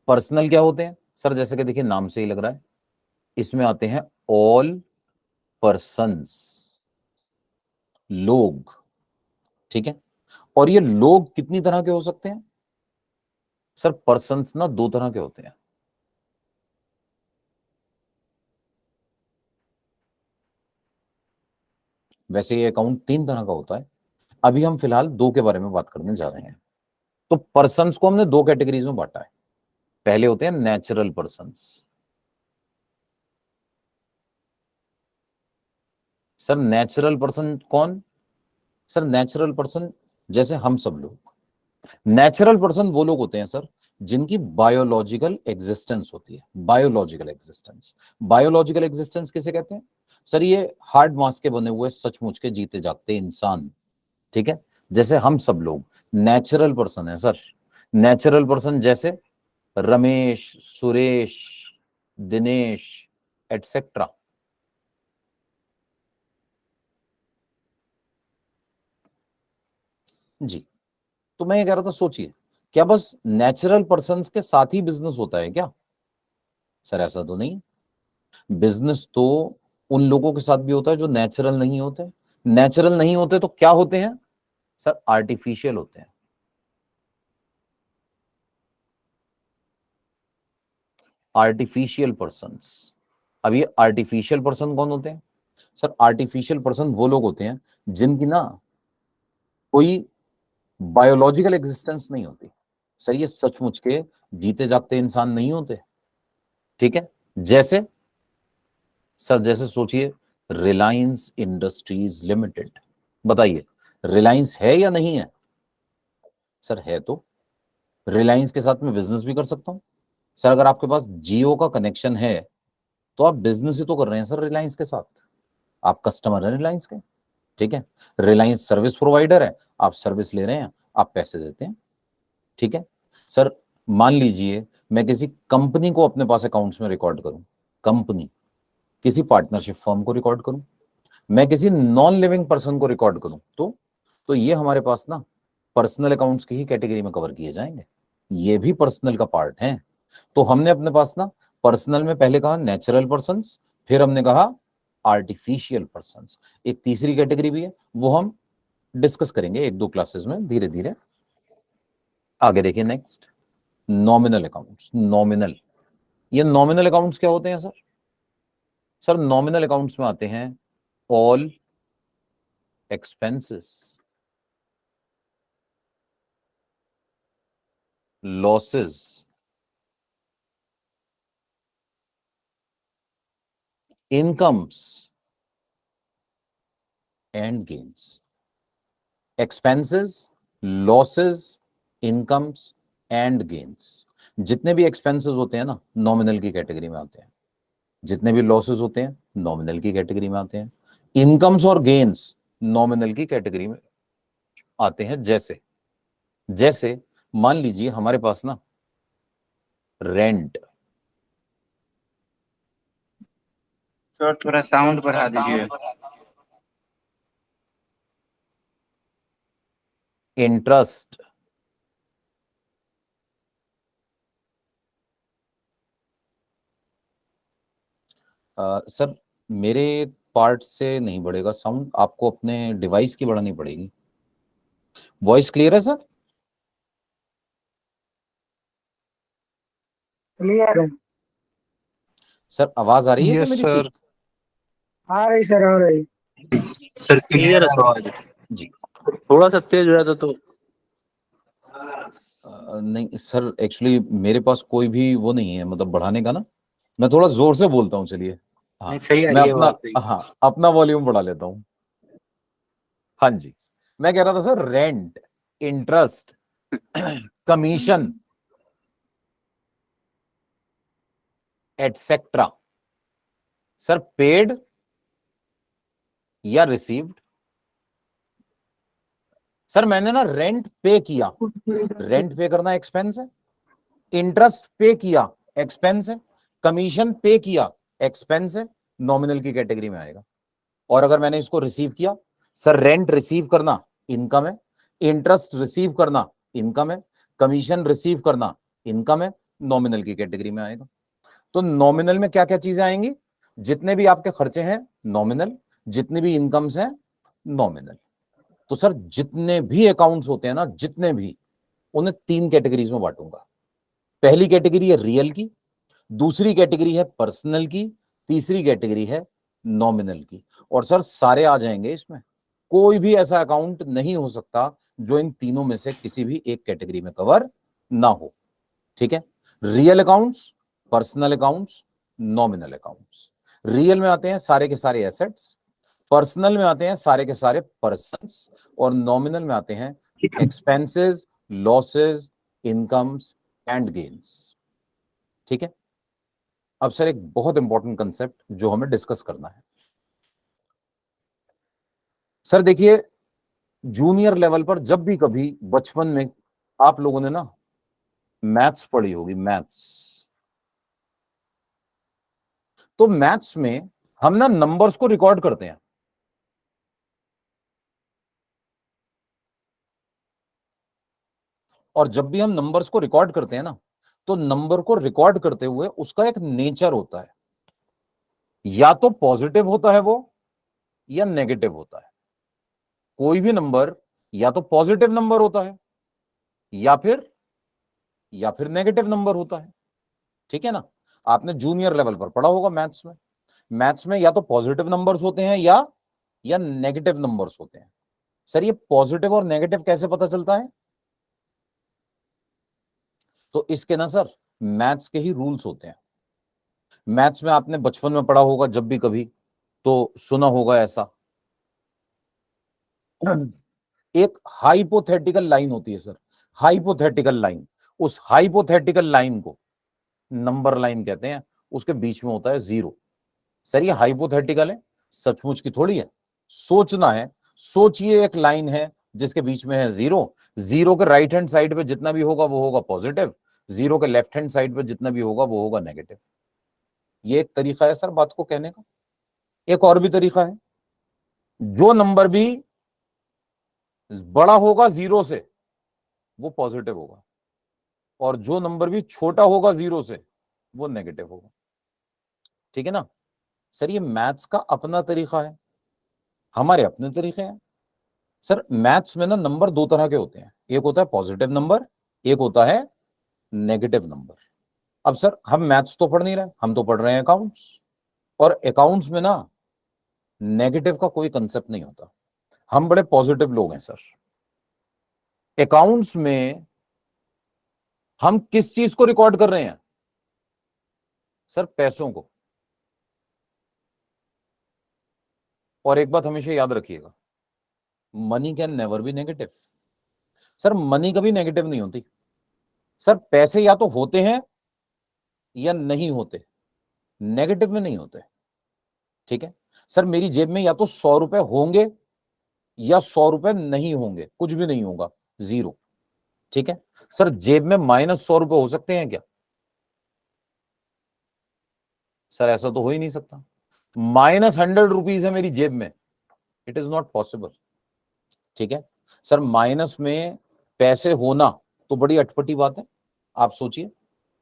पर्सनल क्या होते हैं सर? जैसे कि देखिए नाम से ही लग रहा है, इसमें आते हैं ऑल पर्सन्स, लोग। ठीक है, और ये लोग कितनी तरह के हो सकते हैं सर? पर्सन्स ना 2 तरह के होते हैं। वैसे ये अकाउंट 3 तरह का होता है, अभी हम फिलहाल 2 के बारे में बात करने जा रहे हैं। तो पर्सन्स को हमने 2 कैटेगरीज में बांटा है। पहले होते हैं natural persons. Sir natural person कौन? सर नेचुरल पर्सन जैसे हम सब लोग। नेचुरल पर्सन वो लोग होते हैं सर जिनकी बायोलॉजिकल एग्जिस्टेंस होती है। बायोलॉजिकल एग्जिस्टेंस, बायोलॉजिकल एग्जिस्टेंस किसे कहते हैं सर? ये हार्ड मास के बने हुए सचमुच के जीते जागते इंसान। ठीक है, जैसे हम सब लोग नेचुरल पर्सन है सर। नेचुरल पर्सन जैसे रमेश, सुरेश, दिनेश, एटसेट्रा। जी, तो मैं ये कह रहा था, सोचिए, क्या बस नेचुरल पर्सन्स के साथ ही बिजनेस होता है क्या? सर ऐसा तो नहीं। बिजनेस तो उन लोगों के साथ भी होता है जो नेचुरल नहीं होते। नेचुरल नहीं होते तो क्या होते हैं सर? आर्टिफिशियल होते हैं। Artificial persons. अब ये आर्टिफिशियल पर्सन कौन होते हैं सर? आर्टिफिशियल पर्सन वो लोग होते हैं जिनकी ना कोई बायोलॉजिकल एग्जिस्टेंस नहीं होती। सर ये सचमुच के जीते जागते इंसान नहीं होते। ठीक है, जैसे सर, जैसे सोचिए रिलायंस इंडस्ट्रीज लिमिटेड। बताइए, रिलायंस है या नहीं है? सर है। तो रिलायंस के साथ में बिजनेस भी कर सकता हूं। सर अगर आपके पास जियो का कनेक्शन है तो आप बिजनेस ही तो कर रहे हैं सर रिलायंस के साथ। आप कस्टमर हैं रिलायंस के। ठीक है, रिलायंस सर्विस प्रोवाइडर है, आप सर्विस ले रहे हैं, आप पैसे देते हैं। ठीक है सर, मान लीजिए मैं किसी कंपनी को अपने पास अकाउंट्स में रिकॉर्ड करूं, कंपनी, किसी पार्टनरशिप फर्म को रिकॉर्ड करूं, मैं किसी नॉन लिविंग पर्सन को रिकॉर्ड करूं तो ये हमारे पास ना पर्सनल अकाउंट्स की ही कैटेगरी में कवर किए जाएंगे, ये भी पर्सनल का पार्ट है। तो हमने अपने पास ना पर्सनल में पहले कहा नेचुरल पर्सन्स, फिर हमने कहा आर्टिफिशियल पर्सन्स, एक तीसरी कैटेगरी भी है, वो हम डिस्कस करेंगे एक दो क्लासेस में धीरे धीरे। आगे देखिए नेक्स्ट, नॉमिनल अकाउंट्स। नॉमिनल, ये नॉमिनल अकाउंट्स क्या होते हैं सर? सर नॉमिनल अकाउंट्स में आते हैं all expenses, losses, incomes and gains. Expenses, losses, incomes and gains, जितने भी एक्सपेंसेस होते हैं ना नॉमिनल की कैटेगरी में आते हैं, जितने भी लॉसेस होते हैं नॉमिनल की कैटेगरी में आते हैं, इनकम्स और गेन्स नॉमिनल की कैटेगरी में आते हैं। जैसे जैसे मान लीजिए हमारे पास ना रेंट, सर थोड़ा साउंड बढ़ा दीजिए। इंटरेस्ट, सर मेरे पार्ट से नहीं बढ़ेगा साउंड, आपको अपने डिवाइस की बढ़ानी पड़ेगी। वॉइस क्लियर है सर? क्लियर है। सर आवाज आ रही है क्या यस मेरी सर। ठीक? आ रही सर, आ रही। सर क्लियर है तो आज जी थोड़ा सा तेज हो जाता तो। नहीं सर, एक्चुअली मेरे पास कोई भी वो नहीं है मतलब बढ़ाने का ना, मैं थोड़ा जोर से बोलता हूँ। चलिए हाँ, नहीं सही आ मैं रही है अपना, आवाज सही। हाँ अपना वॉल्यूम बढ़ा लेता हूँ। हाँ जी, मैं कह रहा था sir rent, interest, commission etcetera, sir paid या रिसीव्ड। सर मैंने ना रेंट पे किया, रेंट पे करना एक्सपेंस है, इंटरेस्ट पे किया एक्सपेंस है, कमीशन पे किया एक्सपेंस है, नॉमिनल की कैटेगरी में आएगा। और अगर मैंने इसको रिसीव किया, सर रेंट रिसीव करना इनकम है, इंटरेस्ट रिसीव करना इनकम है, कमीशन रिसीव करना इनकम है, नॉमिनल की कैटेगरी में आएगा। तो नॉमिनल में क्या क्या चीजें आएंगी? जितने भी आपके खर्चे हैं नॉमिनल, जितनी भी इनकम्स हैं नॉमिनल। तो सर जितने भी अकाउंट्स होते हैं ना, जितने भी, उन्हें तीन कैटेगरीज में बांटूंगा। पहली कैटेगरी है रियल की, दूसरी कैटेगरी है पर्सनल की, तीसरी कैटेगरी है नॉमिनल की। और सर सारे आ जाएंगे इसमें, कोई भी ऐसा अकाउंट नहीं हो सकता जो इन तीनों में से किसी भी एक कैटेगरी में कवर ना हो। ठीक है, real accounts, personal accounts, nominal accounts. Real में आते हैं सारे के सारे एसेट्स, पर्सनल में आते हैं सारे के सारे पर्सन्स, और नॉमिनल में आते हैं expenses, losses, incomes and gains. ठीक है, अब सर एक बहुत इंपॉर्टेंट कंसेप्ट जो हमें डिस्कस करना है। सर देखिए, जूनियर लेवल पर जब भी कभी बचपन में आप लोगों ने ना मैथ्स पढ़ी होगी, मैथ्स, तो मैथ्स में हम ना नंबर्स को रिकॉर्ड करते हैं। और जब भी हम नंबर्स को रिकॉर्ड करते हैं ना, तो नंबर को रिकॉर्ड करते हुए उसका एक नेचर होता है, या तो पॉजिटिव होता है वो, या नेगेटिव होता है। कोई भी नंबर या तो पॉजिटिव नंबर होता है, या फिर नेगेटिव नंबर होता है। ठीक है ना, आपने जूनियर लेवल पर पढ़ा होगा मैथ्स में। मैथ्स में या तो पॉजिटिव नंबर्स होते हैं या नेगेटिव नंबर्स होते हैं। सर ये पॉजिटिव और नेगेटिव कैसे पता चलता है? तो इसके ना सर मैथ्स के ही रूल्स होते हैं। मैथ्स में आपने बचपन में पढ़ा होगा जब भी कभी, तो सुना होगा ऐसा, एक हाइपोथेटिकल लाइन होती है सर, हाइपोथेटिकल लाइन। उस हाइपोथेटिकल लाइन को नंबर लाइन कहते हैं, उसके बीच में होता है जीरो। सर ये हाइपोथेटिकल है, सचमुच की थोड़ी है। सोचना है, सोचिए एक लाइन है जिसके बीच में है जीरो, जीरो के राइट हैंड साइड पे जितना भी होगा वो होगा पॉजिटिव, जीरो के लेफ्ट हैंड साइड पे जितना भी होगा वो होगा नेगेटिव। ये एक तरीका है सर बात को कहने का। एक और भी तरीका है, जो नंबर भी बड़ा होगा जीरो से वो पॉजिटिव होगा, और जो नंबर भी छोटा होगा जीरो से वो नेगेटिव होगा। ठीक है ना सर, ये मैथ्स का अपना तरीका है, हमारे अपने तरीके हैं। सर मैथ्स में ना नंबर दो तरह के होते हैं, एक होता है पॉजिटिव नंबर, एक होता है नेगेटिव नंबर। अब सर हम मैथ्स तो पढ़ नहीं रहे, हम तो पढ़ रहे हैं अकाउंट्स, और अकाउंट्स में ना नेगेटिव का कोई कंसेप्ट नहीं होता, हम बड़े पॉजिटिव लोग हैं सर। अकाउंट्स में हम किस चीज को रिकॉर्ड कर रहे हैं सर? पैसों को। और एक बात हमेशा याद रखिएगा, money can never be negative. Sir money कभी नेगेटिव नहीं होती सर, पैसे या तो होते हैं या नहीं होते, नेगेटिव में नहीं होते। ठीक है सर, मेरी जेब में या तो 100 रुपए होंगे या 100 रुपए नहीं होंगे, कुछ भी नहीं होगा, जीरो। ठीक है सर, जेब में -100 रुपए हो सकते हैं क्या? सर ऐसा तो हो ही नहीं सकता। -100 रुपीज है मेरी जेब में, इट इज नॉट पॉसिबल। ठीक है सर, माइनस में पैसे होना तो बड़ी अटपटी बात है। आप सोचिए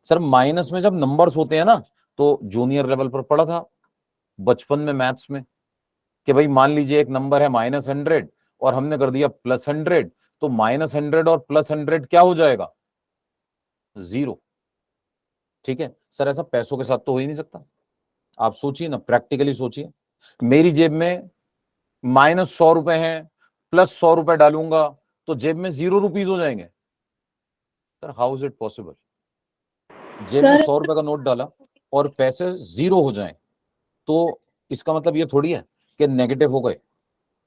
सर, माइनस में जब नंबर्स होते हैं ना, तो जूनियर लेवल पर पढ़ा था बचपन में मैथ्स में कि भाई मान लीजिए एक नंबर है -100 और हमने कर दिया +100, तो -100 और +100 क्या हो जाएगा? जीरो। ठीक है सर, ऐसा पैसों के साथ तो हो ही नहीं सकता। आप सोचिए ना, प्रैक्टिकली सोचिए, मेरी जेब में -100 रुपए हैं, +100 रुपए डालूंगा तो जेब में 0 रुपीज हो जाएंगे। Sir how is it possible? जेब में 100 रुपए का नोट डाला और पैसे 0 हो जाएं, तो इसका मतलब ये थोड़ी है कि नेगेटिव हो गए।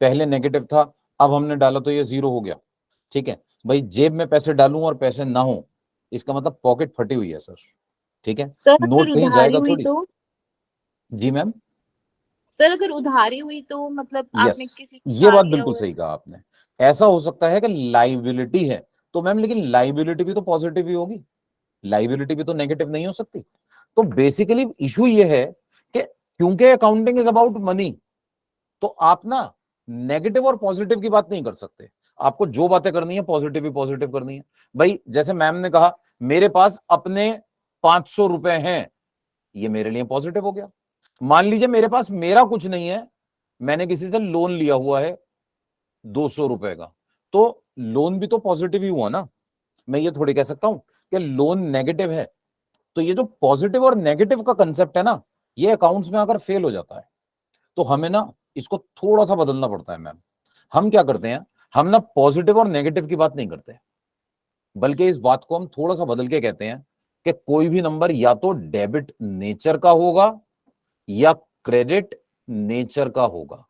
पहले नेगेटिव था, अब हमने डाला तो ये 0 हो गया। ठीक है भाई, जेब में पैसे डालूं और पैसे ना हो, इसका मतलब पॉकेट फटी हुई है सर। ठीक है, सर अगर नोट कहीं उधारी जाएगा हुई थोड़ी। तो? जी मैम। सर अगर उधारी हुई तो मतलब यस, आपने किसी से ये उधार बात लिया बिल्कुल हुआ है? सही कहा आपने। ऐसा हो सकता है कि लाइबिलिटी है, तो मैम लेकिन लाइबिलिटी भी तो पॉजिटिव ही होगी, लाइबिलिटी भी तो नेगेटिव नहीं हो सकती। तो बेसिकली इशू ये है कि क्योंकि अकाउंटिंग इज अबाउट मनी, तो आप ना नेगेटिव और पॉजिटिव की बात नहीं कर सकते। आपको जो बातें करनी है पॉजिटिव ही पॉजिटिव करनी है। भाई जैसे मैम ने कहा मेरे पास अपने 500 रुपए हैं, ये मेरे लिए पॉजिटिव हो गया। मान लीजिए मेरे पास मेरा कुछ नहीं है, मैंने किसी से लोन लिया हुआ है 200 रुपए का, तो लोन भी तो पॉजिटिव ही हुआ ना। मैं ये थोड़ी कह सकता हूं कि लोन नेगेटिव है। तो ये जो पॉजिटिव और नेगेटिव का कंसेप्ट है ना, ये अकाउंट्स में अगर फेल हो जाता है तो हमें ना इसको थोड़ा सा बदलना पड़ता है मैम। हम क्या करते हैं, हम ना पॉजिटिव और नेगेटिव की बात नहीं करते, बल्कि इस बात को हम थोड़ा सा बदल के कहते हैं कि कोई भी नंबर या तो डेबिट नेचर का होगा या क्रेडिट नेचर का होगा।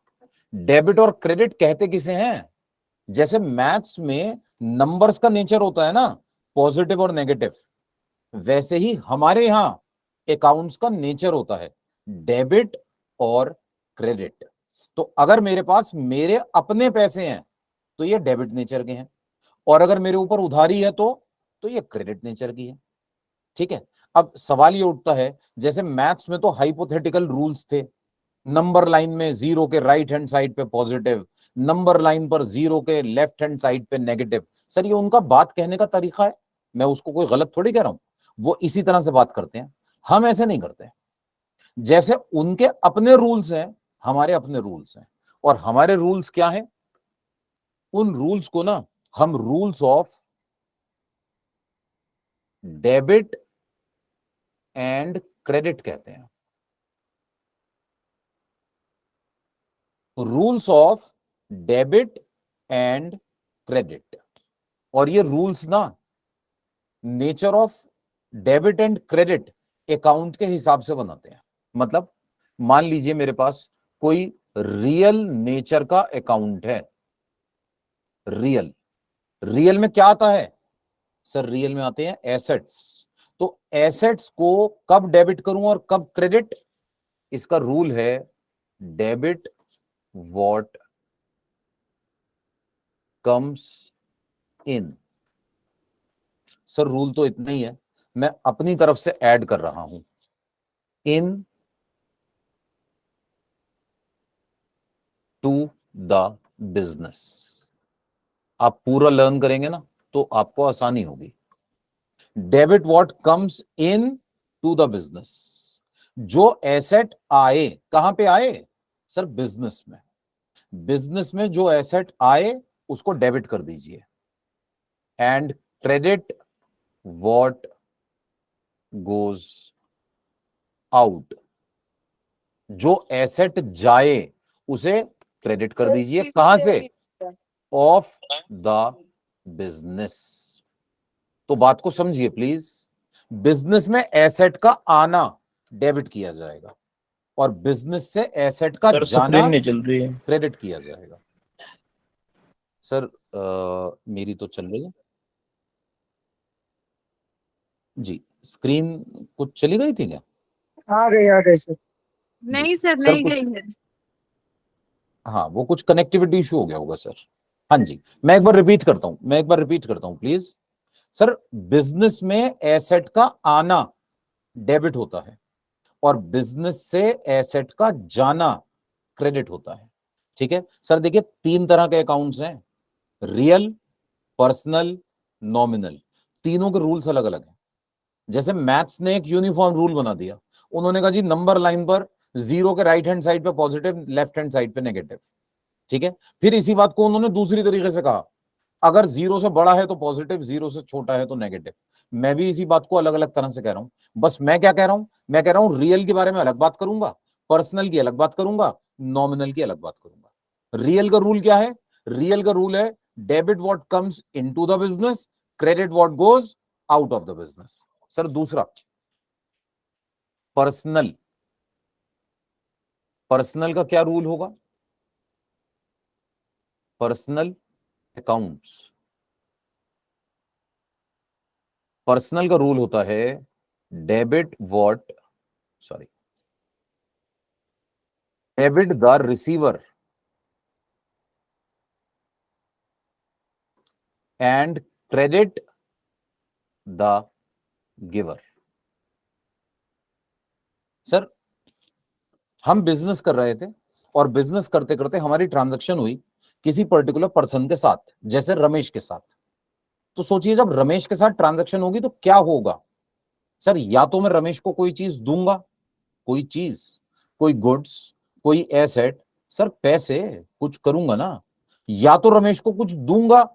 डेबिट और क्रेडिट कहते किसे हैं? जैसे मैथ्स में नंबर्स का नेचर होता है ना पॉजिटिव और नेगेटिव, वैसे ही हमारे यहां अकाउंट्स का नेचर होता है डेबिट और क्रेडिट। तो अगर मेरे पास मेरे अपने पैसे हैं तो ये डेबिट नेचर के हैं, और अगर मेरे ऊपर उधारी है तो ये क्रेडिट नेचर की है। ठीक है, अब सवाल ये उठता है, जैसे मैथ्स में तो हाइपोथेटिकल रूल्स थे, नंबर लाइन में 0 के राइट हैंड साइड पे पॉजिटिव, नंबर लाइन पर 0 के लेफ्ट हैंड साइड पे नेगेटिव। सर ये उनका बात कहने का तरीका है, मैं उसको कोई गलत थोड़ी कह रहा हूं, वो इसी तरह से बात करते हैं, हम ऐसे नहीं करते। जैसे उनके अपने रूल्स हैं, हमारे अपने रूल्स हैं, और हमारे रूल्स क्या हैं? उन रूल्स को ना हम rules of debit and credit कहते हैं, rules of debit and credit. और ये रूल्स ना nature of debit and credit account के हिसाब से बनाते हैं। मतलब मान लीजिए मेरे पास कोई रियल नेचर का अकाउंट है, रियल, रियल में क्या आता है सर? रियल में आते हैं एसेट्स। तो एसेट्स को कब डेबिट करूं और कब क्रेडिट? इसका रूल है debit what comes in. Sir rule तो इतना ही है, मैं अपनी तरफ से ऐड कर रहा हूं, इन टू द बिजनेस। आप पूरा लर्न करेंगे ना तो आपको आसानी होगी। Debit what comes into the business, जो एसेट आए, कहां पे आए सर? बिजनेस में। बिजनेस में जो एसेट आए उसको डेबिट कर दीजिए। And credit what goes out, जो एसेट जाए उसे क्रेडिट कर दीजिए। कहां से? Of the business. तो बात को समझिए प्लीज। बिजनेस में एसेट का आना डेबिट किया जाएगा और बिजनेस से एसेट का सर जाना स्क्रीन नहीं चल रही है। क्रेडिट किया जाएगा। सर मेरी तो चल रही है जी। स्क्रीन कुछ चली गई थी क्या? आ गई सर। नहीं सर, सर नहीं कुछ, गई है। हाँ वो कुछ कनेक्टिविटी इशू हो गया होगा सर। हाँ जी, मैं एक बार रिपीट करता हूं प्लीज। सर बिजनेस में एसेट का आना डेबिट होता है और बिजनेस से एसेट का जाना क्रेडिट होता है। ठीक है सर, देखिए 3 तरह के अकाउंट्स हैं, रियल, पर्सनल, नॉमिनल। तीनों के रूल्स अलग अलग हैं। जैसे मैथ्स ने एक यूनिफॉर्म रूल बना दिया, उन्होंने कहा जी नंबर लाइन पर जीरो के राइट हैंड साइड पे पॉजिटिव, लेफ्ट हैंड साइड पे नेगेटिव। ठीक है, फिर इसी बात को उन्होंने दूसरी तरीके से कहा, अगर जीरो से बड़ा है तो पॉजिटिव, जीरो से छोटा है तो नेगेटिव। मैं भी इसी बात को अलग अलग तरह से कह रहा हूं। बस मैं क्या कह रहा हूं, मैं कह रहा हूं रियल के बारे में अलग बात करूंगा, पर्सनल की अलग बात करूंगा, नॉमिनल की अलग बात करूंगा। रियल का रूल क्या है? रियल का रूल है debit what comes into the business, credit what goes out of the business. Sir दूसरा पर्सनल, पर्सनल का क्या रूल होगा? पर्सनल अकाउंट्स, पर्सनल का रूल होता है debit what, sorry, debit the receiver and credit the giver. Sir हम बिजनेस कर रहे थे और बिजनेस करते करते हमारी ट्रांजैक्शन हुई किसी पर्टिकुलर पर्सन के साथ, जैसे रमेश के साथ। तो सोचिए जब रमेश के साथ ट्रांजैक्शन होगी तो क्या होगा? सर या तो मैं रमेश को कोई चीज दूंगा, कोई चीज, कोई गुड्स, कोई एसेट, सर पैसे कुछ करूंगा ना। या तो रमेश को कुछ दूंगा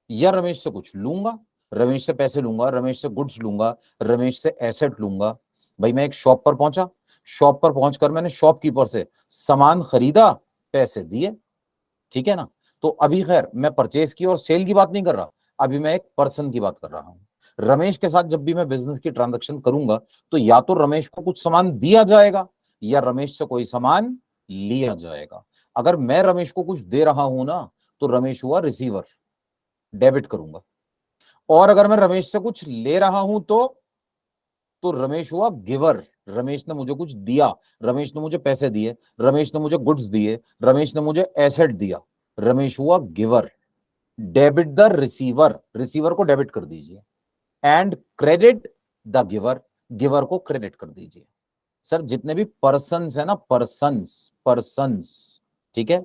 या रमेश से कुछ लूंगा। रमेश से पैसे लूंगा, रमेश से गुड्स लूंगा, रमेश से एसेट लूंगा। भाई मैं एक शॉप पर पहुंचा, शॉप पर पहुंचकर मैंने शॉपकीपर से सामान खरीदा, पैसे दिए। ठीक है ना? तो अभी खैर मैं परचेज की और सेल की बात नहीं कर रहा, अभी मैं एक पर्सन की बात कर रहा हूं। रमेश के साथ जब भी मैं बिजनेस की ट्रांजैक्शन करूंगा तो या तो रमेश को कुछ सामान दिया जाएगा या रमेश से कोई सामान लिया जाएगा। अगर मैं रमेश को कुछ दे रहा हूं ना तो रमेश हुआ रिसीवर, डेबिट करूंगा। और अगर मैं रमेश से कुछ ले रहा हूं तो रमेश हुआ गिवर, रमेश ने मुझे कुछ दिया, रमेश ने मुझे पैसे दिए, रमेश ने मुझे गुड्स दिए, रमेश ने मुझे एसेट दिया, रमेश हुआ giver. Debit the receiver, receiver को डेबिट कर दीजिए and credit the giver, giver को क्रेडिट कर दीजिए। सर जितने भी पर्सन्स है ना, पर्सन्स, ठीक है,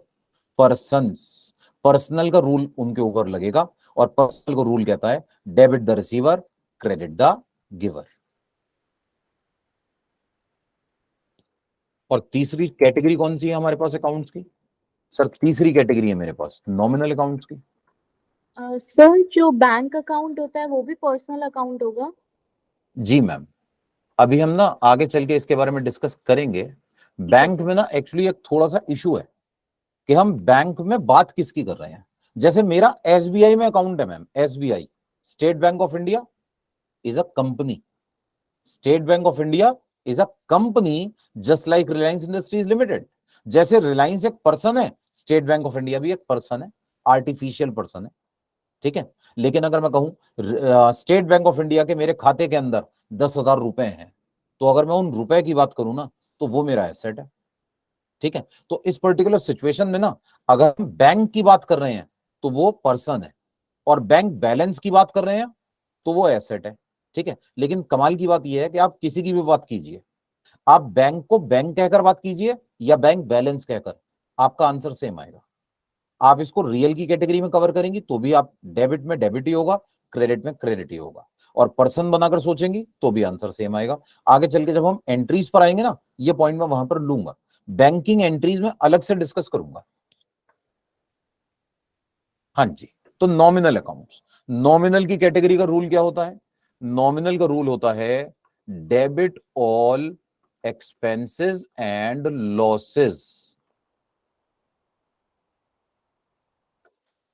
पर्सन्स, पर्सनल का रूल उनके ऊपर लगेगा और पर्सनल को रूल कहता है debit the receiver, credit the giver. और तीसरी कैटेगरी कौन सी है हमारे पास अकाउंट्स की? सर तीसरी कैटेगरी है मेरे पास नॉमिनल अकाउंट्स की। सर जो बैंक अकाउंट होता है वो भी पर्सनल अकाउंट होगा? जी मैम, अभी हम ना आगे चल के इसके बारे में डिस्कस करेंगे। बैंक में ना एक्चुअली एक थोड़ा सा इशू है कि हम बैंक में बात किसकी कर रहे हैं। जैसे मेरा एसबीआई में अकाउंट है ma'am, SBI state bank of India is a company, state bank of India is a company just like Reliance industries limited. जैसे रिलायंस एक पर्सन है, स्टेट बैंक ऑफ इंडिया भी एक पर्सन है, आर्टिफिशियल पर्सन है। ठीक है, लेकिन अगर मैं कहूं स्टेट बैंक ऑफ इंडिया के मेरे खाते के अंदर 10,000 रुपए हैं, तो अगर मैं उन रुपए की बात करूं ना तो वो मेरा एसेट है। ठीक है, तो इस पर्टिकुलर सिचुएशन में ना अगर हम बैंक की बात कर रहे हैं तो वो पर्सन है और बैंक बैलेंस की बात कर रहे हैं तो वो एसेट है। ठीक है, लेकिन कमाल की बात यह है कि आप किसी की भी बात कीजिए, आप बैंक को बैंक कहकर बात कीजिए या बैंक बैलेंस कहकर, आपका आंसर सेम आएगा। आप इसको रियल की कैटेगरी में कवर करेंगी तो भी आप डेबिट में डेबिट ही होगा, क्रेडिट में क्रेडिट ही होगा, और पर्सन बनाकर सोचेंगी तो भी आंसर सेम आएगा। आगे चल के जब हम एंट्रीज पर आएंगे ना, ये पॉइंट मैं वहां पर लूंगा, बैंकिंग एंट्रीज में अलग से डिस्कस करूंगा। हाँ जी, तो नॉमिनल अकाउंट्स, नॉमिनल की कैटेगरी का रूल क्या होता है? नॉमिनल का रूल होता है debit all expenses and losses.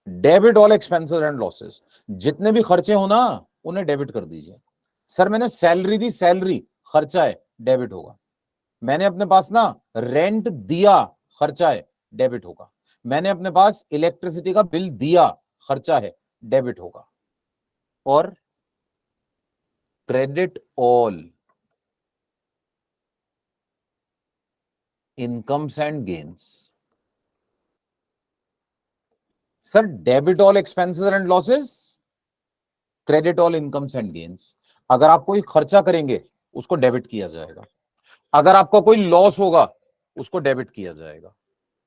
Debit all expenses and losses, जितने भी खर्चे हो ना उन्हें डेबिट कर दीजिए। सर मैंने सैलरी दी, सैलरी खर्चा है, डेबिट होगा। मैंने अपने पास ना रेंट दिया, खर्चा है, डेबिट होगा। मैंने अपने पास इलेक्ट्रिसिटी का बिल दिया, खर्चा है, डेबिट होगा। और credit all incomes and gains. Sir debit all expenses and losses, credit all incomes and gains. अगर आप कोई खर्चा करेंगे उसको डेबिट किया जाएगा, अगर आपका कोई लॉस होगा उसको डेबिट किया जाएगा,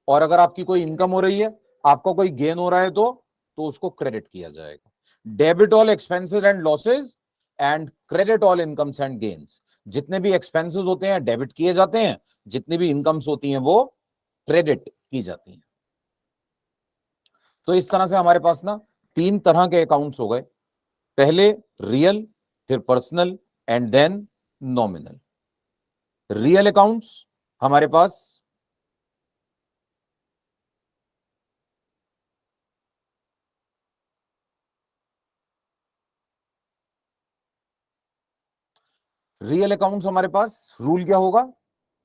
और अगर आपकी कोई इनकम हो रही है, आपका कोई गेन हो रहा है तो उसको क्रेडिट किया जाएगा। Debit all expenses and losses and credit all incomes and gains. जितने भी एक्सपेंसेस होते हैं डेबिट किए जाते हैं, जितनी भी इनकम्स होती हैं वो क्रेडिट की जाती हैं। तो इस तरह से हमारे पास ना तीन तरह के अकाउंट्स हो गए, पहले रियल, फिर personal and then nominal. Real accounts हमारे पास रूल क्या होगा?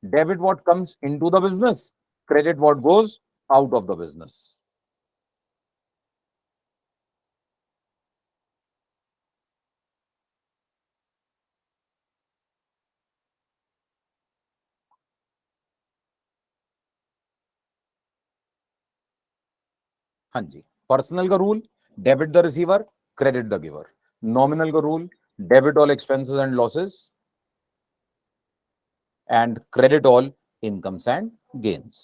Debit what comes into the business, credit what goes out of the business. हाँ जी, पर्सनल का rule debit the receiver, credit the giver. Nominal का rule debit all expenses and losses and credit all incomes and gains.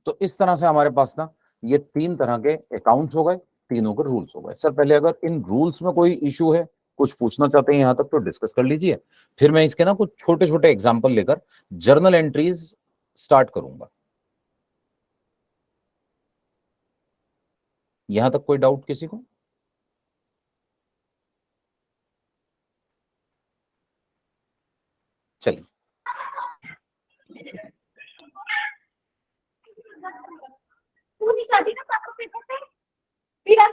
तो इस तरह से हमारे पास ना ये तीन तरह के अकाउंट्स हो गए, तीनों के रूल्स हो गए। सर पहले अगर इन रूल्स में कोई इशू है, कुछ पूछना चाहते हैं यहां तक तो डिस्कस कर लीजिए, फिर मैं इसके ना कुछ छोटे छोटे एग्जांपल लेकर जर्नल एंट्रीज स्टार्ट करूंगा। यहां तक कोई डाउट किसी को? चलिए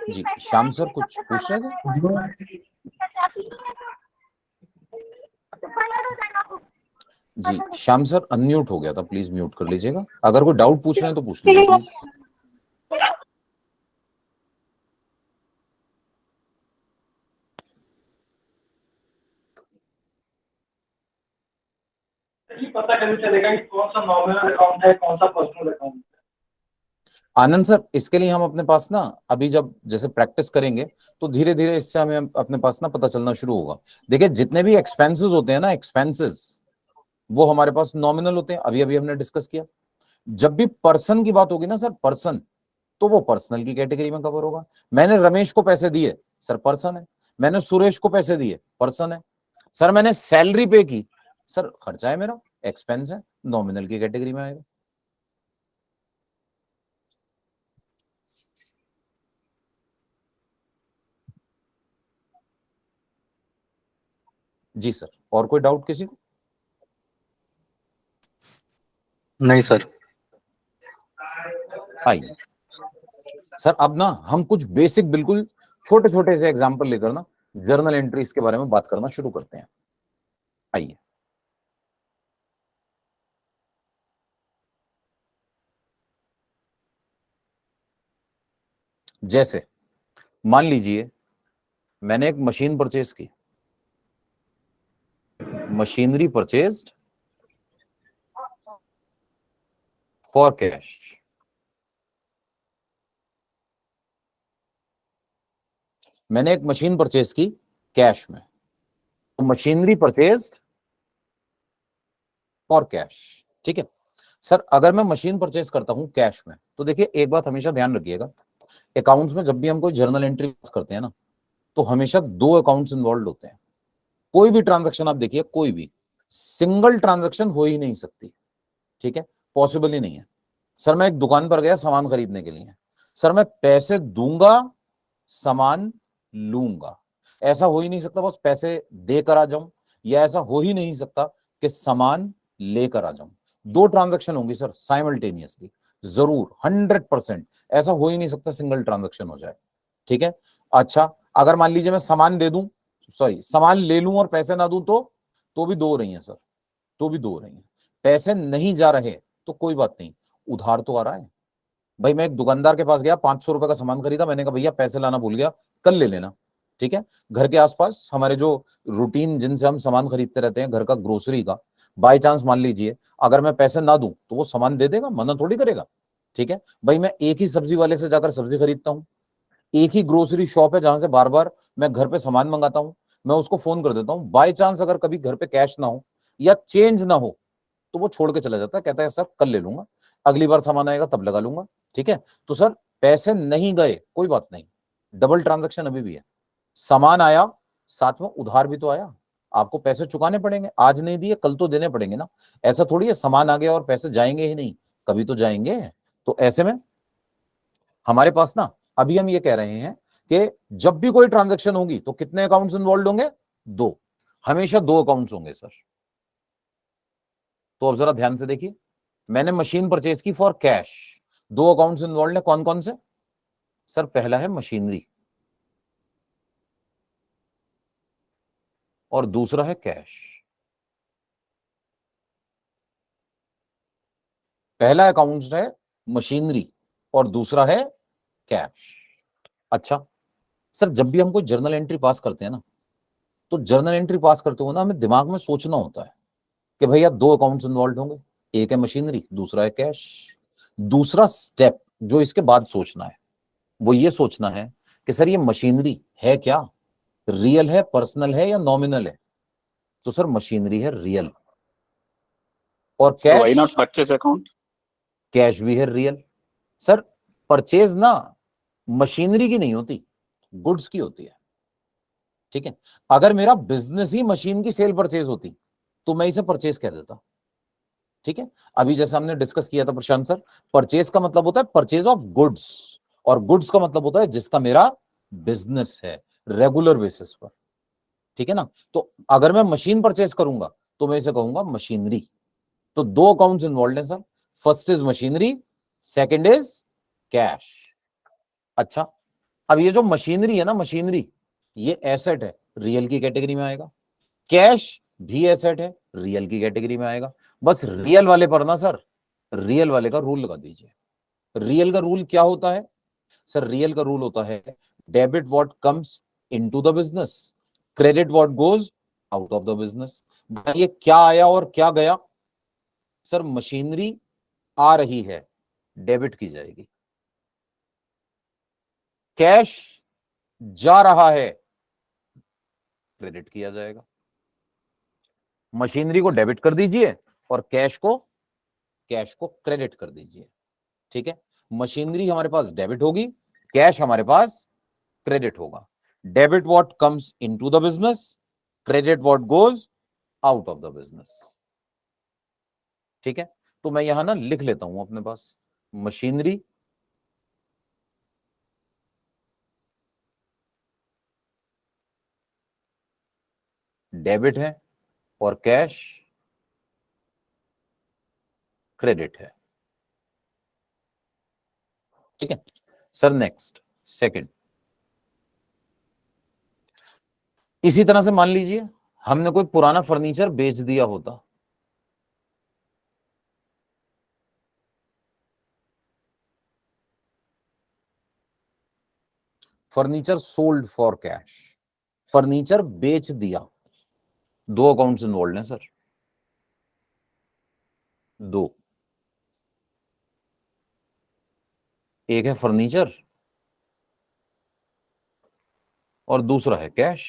जी, श्याम सर कुछ पूछ रहे थे? जी श्याम सर अनम्यूट हो गया था, प्लीज म्यूट कर लीजिएगा। अगर कोई डाउट पूछ रहे हैं तो पूछ लीजिए प्लीज। पता कैसे चलेगा कि कौन सा नॉमिनल अकाउंट है, कौन सा पर्सनल अकाउंट है? आनंद सर इसके लिए हम अपने पास ना अभी जब जैसे प्रैक्टिस करेंगे तो धीरे धीरे इससे हमें अपने पास ना पता चलना शुरू होगा। देखिए जितने भी एक्सपेंसेस होते हैं ना, एक्सपेंसेस वो हमारे पास नॉमिनल होते हैं, अभी अभी हमने डिस्कस किया। जब भी पर्सन की बात होगी ना सर, पर्सन, तो वो पर्सनल की कैटेगरी में कवर होगा। मैंने रमेश को पैसे दिए, सर पर्सन है। मैंने सुरेश को पैसे दिए, पर्सन है। सर मैंने सैलरी पे की, सर खर्चा है मेरा, एक्सपेंस है, नॉमिनल की कैटेगरी में आएगा। जी सर, और कोई डाउट किसी को? नहीं सर। आइए सर, अब ना हम कुछ बेसिक बिल्कुल छोटे छोटे से एग्जांपल लेकर ना जर्नल एंट्रीज के बारे में बात करना शुरू करते हैं। आइए जैसे मान लीजिए मैंने एक मशीन परचेज की, मशीनरी परचेज्ड फॉर कैश। मैंने एक मशीन परचेज की कैश में, तो मशीनरी परचेज फॉर कैश। ठीक है सर, अगर मैं मशीन परचेज करता हूं कैश में, तो देखिए एक बात हमेशा ध्यान रखिएगा, अकाउंट्स में जब भी हम कोई जर्नल एंट्री पास करते हैं ना, तो हमेशा दो अकाउंट्स इन्वॉल्व होते हैं। कोई भी ट्रांजैक्शन आप देखिए, कोई भी सिंगल ट्रांजैक्शन हो ही नहीं सकती। ठीक है, पॉसिबल ही नहीं है। सर मैं एक दुकान पर गया सामान खरीदने के लिए, सर मैं पैसे दूंगा सामान लूंगा, ऐसा हो ही नहीं सकता बस पैसे देकर आ जाऊं, या ऐसा हो ही नहीं सकता कि सामान लेकर आ जाऊं। दो ट्रांजैक्शन होंगी सर साइमल्टेनियसली, जरूर 100%। ऐसा हो ही नहीं सकता सिंगल ट्रांजैक्शन हो जाए। ठीक है, अच्छा अगर मान लीजिए मैं सामान दे दूं, सॉरी सामान ले लूं और पैसे ना दूं, तो भी दो हो रही हैं सर, तो भी दो हो रही हैं। पैसे नहीं जा रहे तो कोई बात नहीं, उधार तो आ रहा है। भाई मैं एक दुकानदार के पास गया, 500 रुपए का सामान खरीदा, मैंने कहा भैया पैसे लाना भूल गया, कल ले लेना। ठीक है, घर के आसपास हमारे जो रूटीन जिनसे हम सामान खरीदते रहते हैं घर का, ग्रोसरी का, बाय चांस मान लीजिए अगर मैं पैसे ना दूं तो वो सामान दे देगा, मना थोड़ी करेगा। ठीक है भाई, मैं एक ही सब्जी वाले से जाकर सब्जी खरीदता हूँ, एक ही ग्रोसरी शॉप है जहां से बार बार मैं घर पे सामान मंगाता हूं, मैं उसको फोन कर देता हूं, बाय चांस अगर कभी घर पे कैश ना हो या चेंज ना हो तो वो छोड़ के चला जाता है, कहता है सर कल ले लूंगा, अगली बार सामान आएगा तब लगा लूंगा। ठीक है, तो सर पैसे नहीं गए कोई बात नहीं, डबल ट्रांजैक्शन अभी भी है। सामान आया, साथ में उधार भी तो आया, आपको पैसे चुकाने पड़ेंगे, आज नहीं दिए कल तो देने पड़ेंगे ना। ऐसा थोड़ी है सामान आ गया और पैसे जाएंगे ही नहीं, कभी तो जाएंगे। तो ऐसे में हमारे पास ना, अभी हम ये कह रहे हैं कि जब भी कोई ट्रांजैक्शन होगी तो कितने अकाउंट्स इन्वॉल्व होंगे? दो, हमेशा दो अकाउंट्स होंगे सर। तो अब जरा ध्यान से देखिए, मैंने मशीन परचेज की फॉर कैश, दो अकाउंट्स इन्वॉल्व है, कौन कौन से? सर पहला है मशीनरी और दूसरा है कैश। पहला अकाउंट है मशीनरी और दूसरा है कैश। अच्छा सर, जब भी हम कोई जर्नल एंट्री पास करते हैं ना, तो जर्नल एंट्री पास करते हुए ना हमें दिमाग में सोचना होता है कि भैया दो अकाउंट्स इन्वॉल्व होंगे, एक है मशीनरी दूसरा है कैश। दूसरा स्टेप जो इसके बाद सोचना है वो ये सोचना है कि सर ये मशीनरी है क्या, रियल है, पर्सनल है या नॉमिनल है? तो सर मशीनरी है रियल, और So why cash, not purchase account? Cash भी है रियल। सर परचेज ना मशीनरी की नहीं होती, गुड्स की होती है। ठीक है, अगर मेरा बिजनेस ही मशीन की सेल परचेज होती तो मैं इसे परचेज कह देता। ठीक है, अभी जैसे हमने डिस्कस किया था प्रशांत सर, परचेज का मतलब होता है परचेज ऑफ गुड्स, और गुड्स का मतलब होता है जिसका मेरा बिजनेस है रेगुलर बेसिस पर। ठीक है ना, तो अगर मैं मशीन परचेज करूंगा तो मैं इसे कहूंगा मशीनरी। तो दो अकाउंट्स इन्वॉल्व हैं sir, first is machinery, second is cash. अच्छा, अब ये जो मशीनरी है ना, मशीनरी ये एसेट है, रियल की कैटेगरी में आएगा, कैश भी एसेट है, रियल की कैटेगरी में आएगा। बस रियल वाले पर ना सर, रियल वाले का रूल लगा दीजिए। रियल का रूल क्या होता है सर? रियल का रूल होता है debit what comes into the business, credit what goes out of the business. ये क्या आया और क्या गया? सर मशीनरी आ रही है, डेबिट की जाएगी, कैश जा रहा है, क्रेडिट किया जाएगा। मशीनरी को डेबिट कर दीजिए और कैश को क्रेडिट कर दीजिए। ठीक है, मशीनरी हमारे पास डेबिट होगी, कैश हमारे पास क्रेडिट होगा। Debit what comes into the business, credit what goes out of the business. ठीक है, तो मैं यहां ना लिख लेता हूं अपने पास, मशीनरी डेबिट है और कैश क्रेडिट है। ठीक है सर, नेक्स्ट सेकंड, इसी तरह से मान लीजिए हमने कोई पुराना फर्नीचर बेच दिया होता, furniture sold for cash, furniture बेच दिया, दो अकाउंट्स इन्वॉल्व हैं सर, दो, एक है फर्नीचर और दूसरा है कैश।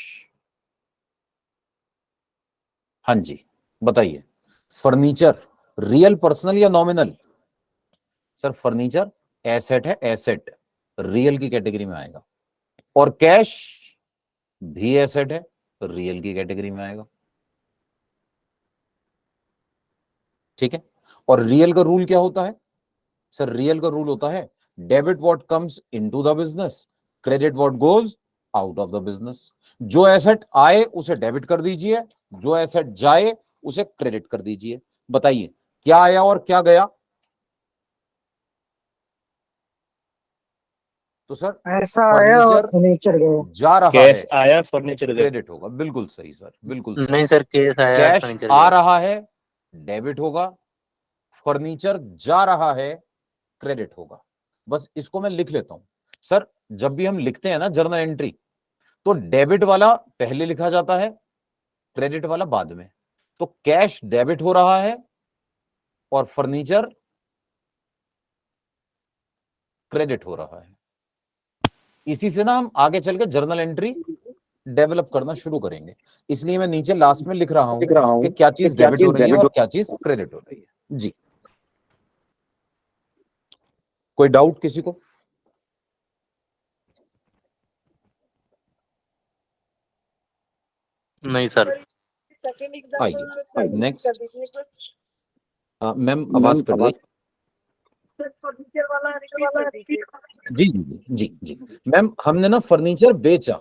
हाँ जी, बताइए। फर्नीचर रियल पर्सनल या नॉमिनल? सर फर्नीचर एसेट है, एसेट रियल की कैटेगरी में आएगा, और कैश भी एसेट है, रियल की कैटेगरी में आएगा। ठीक है, और रियल का रूल क्या होता है? सर रियल का रूल होता है debit what comes into the business, credit what goes out of the business. जो एसेट आए उसे डेबिट कर दीजिए, जो एसेट जाए उसे क्रेडिट कर दीजिए। बताइए क्या आया और क्या गया? तो सर ऐसा आया और फर्नीचर फर्नीचर गया। जा रहा कैश है, आया, फर्नीचर गया। क्रेडिट होगा। बिल्कुल सही सर, बिल्कुल सही। नहीं सर, केस आया कैश फर्नीचर आ गया। रहा है, डेबिट होगा, फर्नीचर जा रहा है, क्रेडिट होगा। बस इसको मैं लिख लेता हूं। सर जब भी हम लिखते हैं ना जर्नल एंट्री, तो डेबिट वाला पहले लिखा जाता है, क्रेडिट वाला बाद में। तो कैश डेबिट हो रहा है और फर्नीचर क्रेडिट हो रहा है। इसी से ना हम आगे चल के जर्नल एंट्री डेवलप करना शुरू करेंगे। इसलिए मैं नीचे लास्ट में लिख रहा हूं कि क्या चीज डेबिट हो रही है और क्या चीज क्रेडिट हो रही है। जी, कोई डाउट किसी को? नहीं सर। आइए नेक्स्ट। मैम आवाज कर रही? जी जी जी जी। मैम हमने ना फर्नीचर बेचा,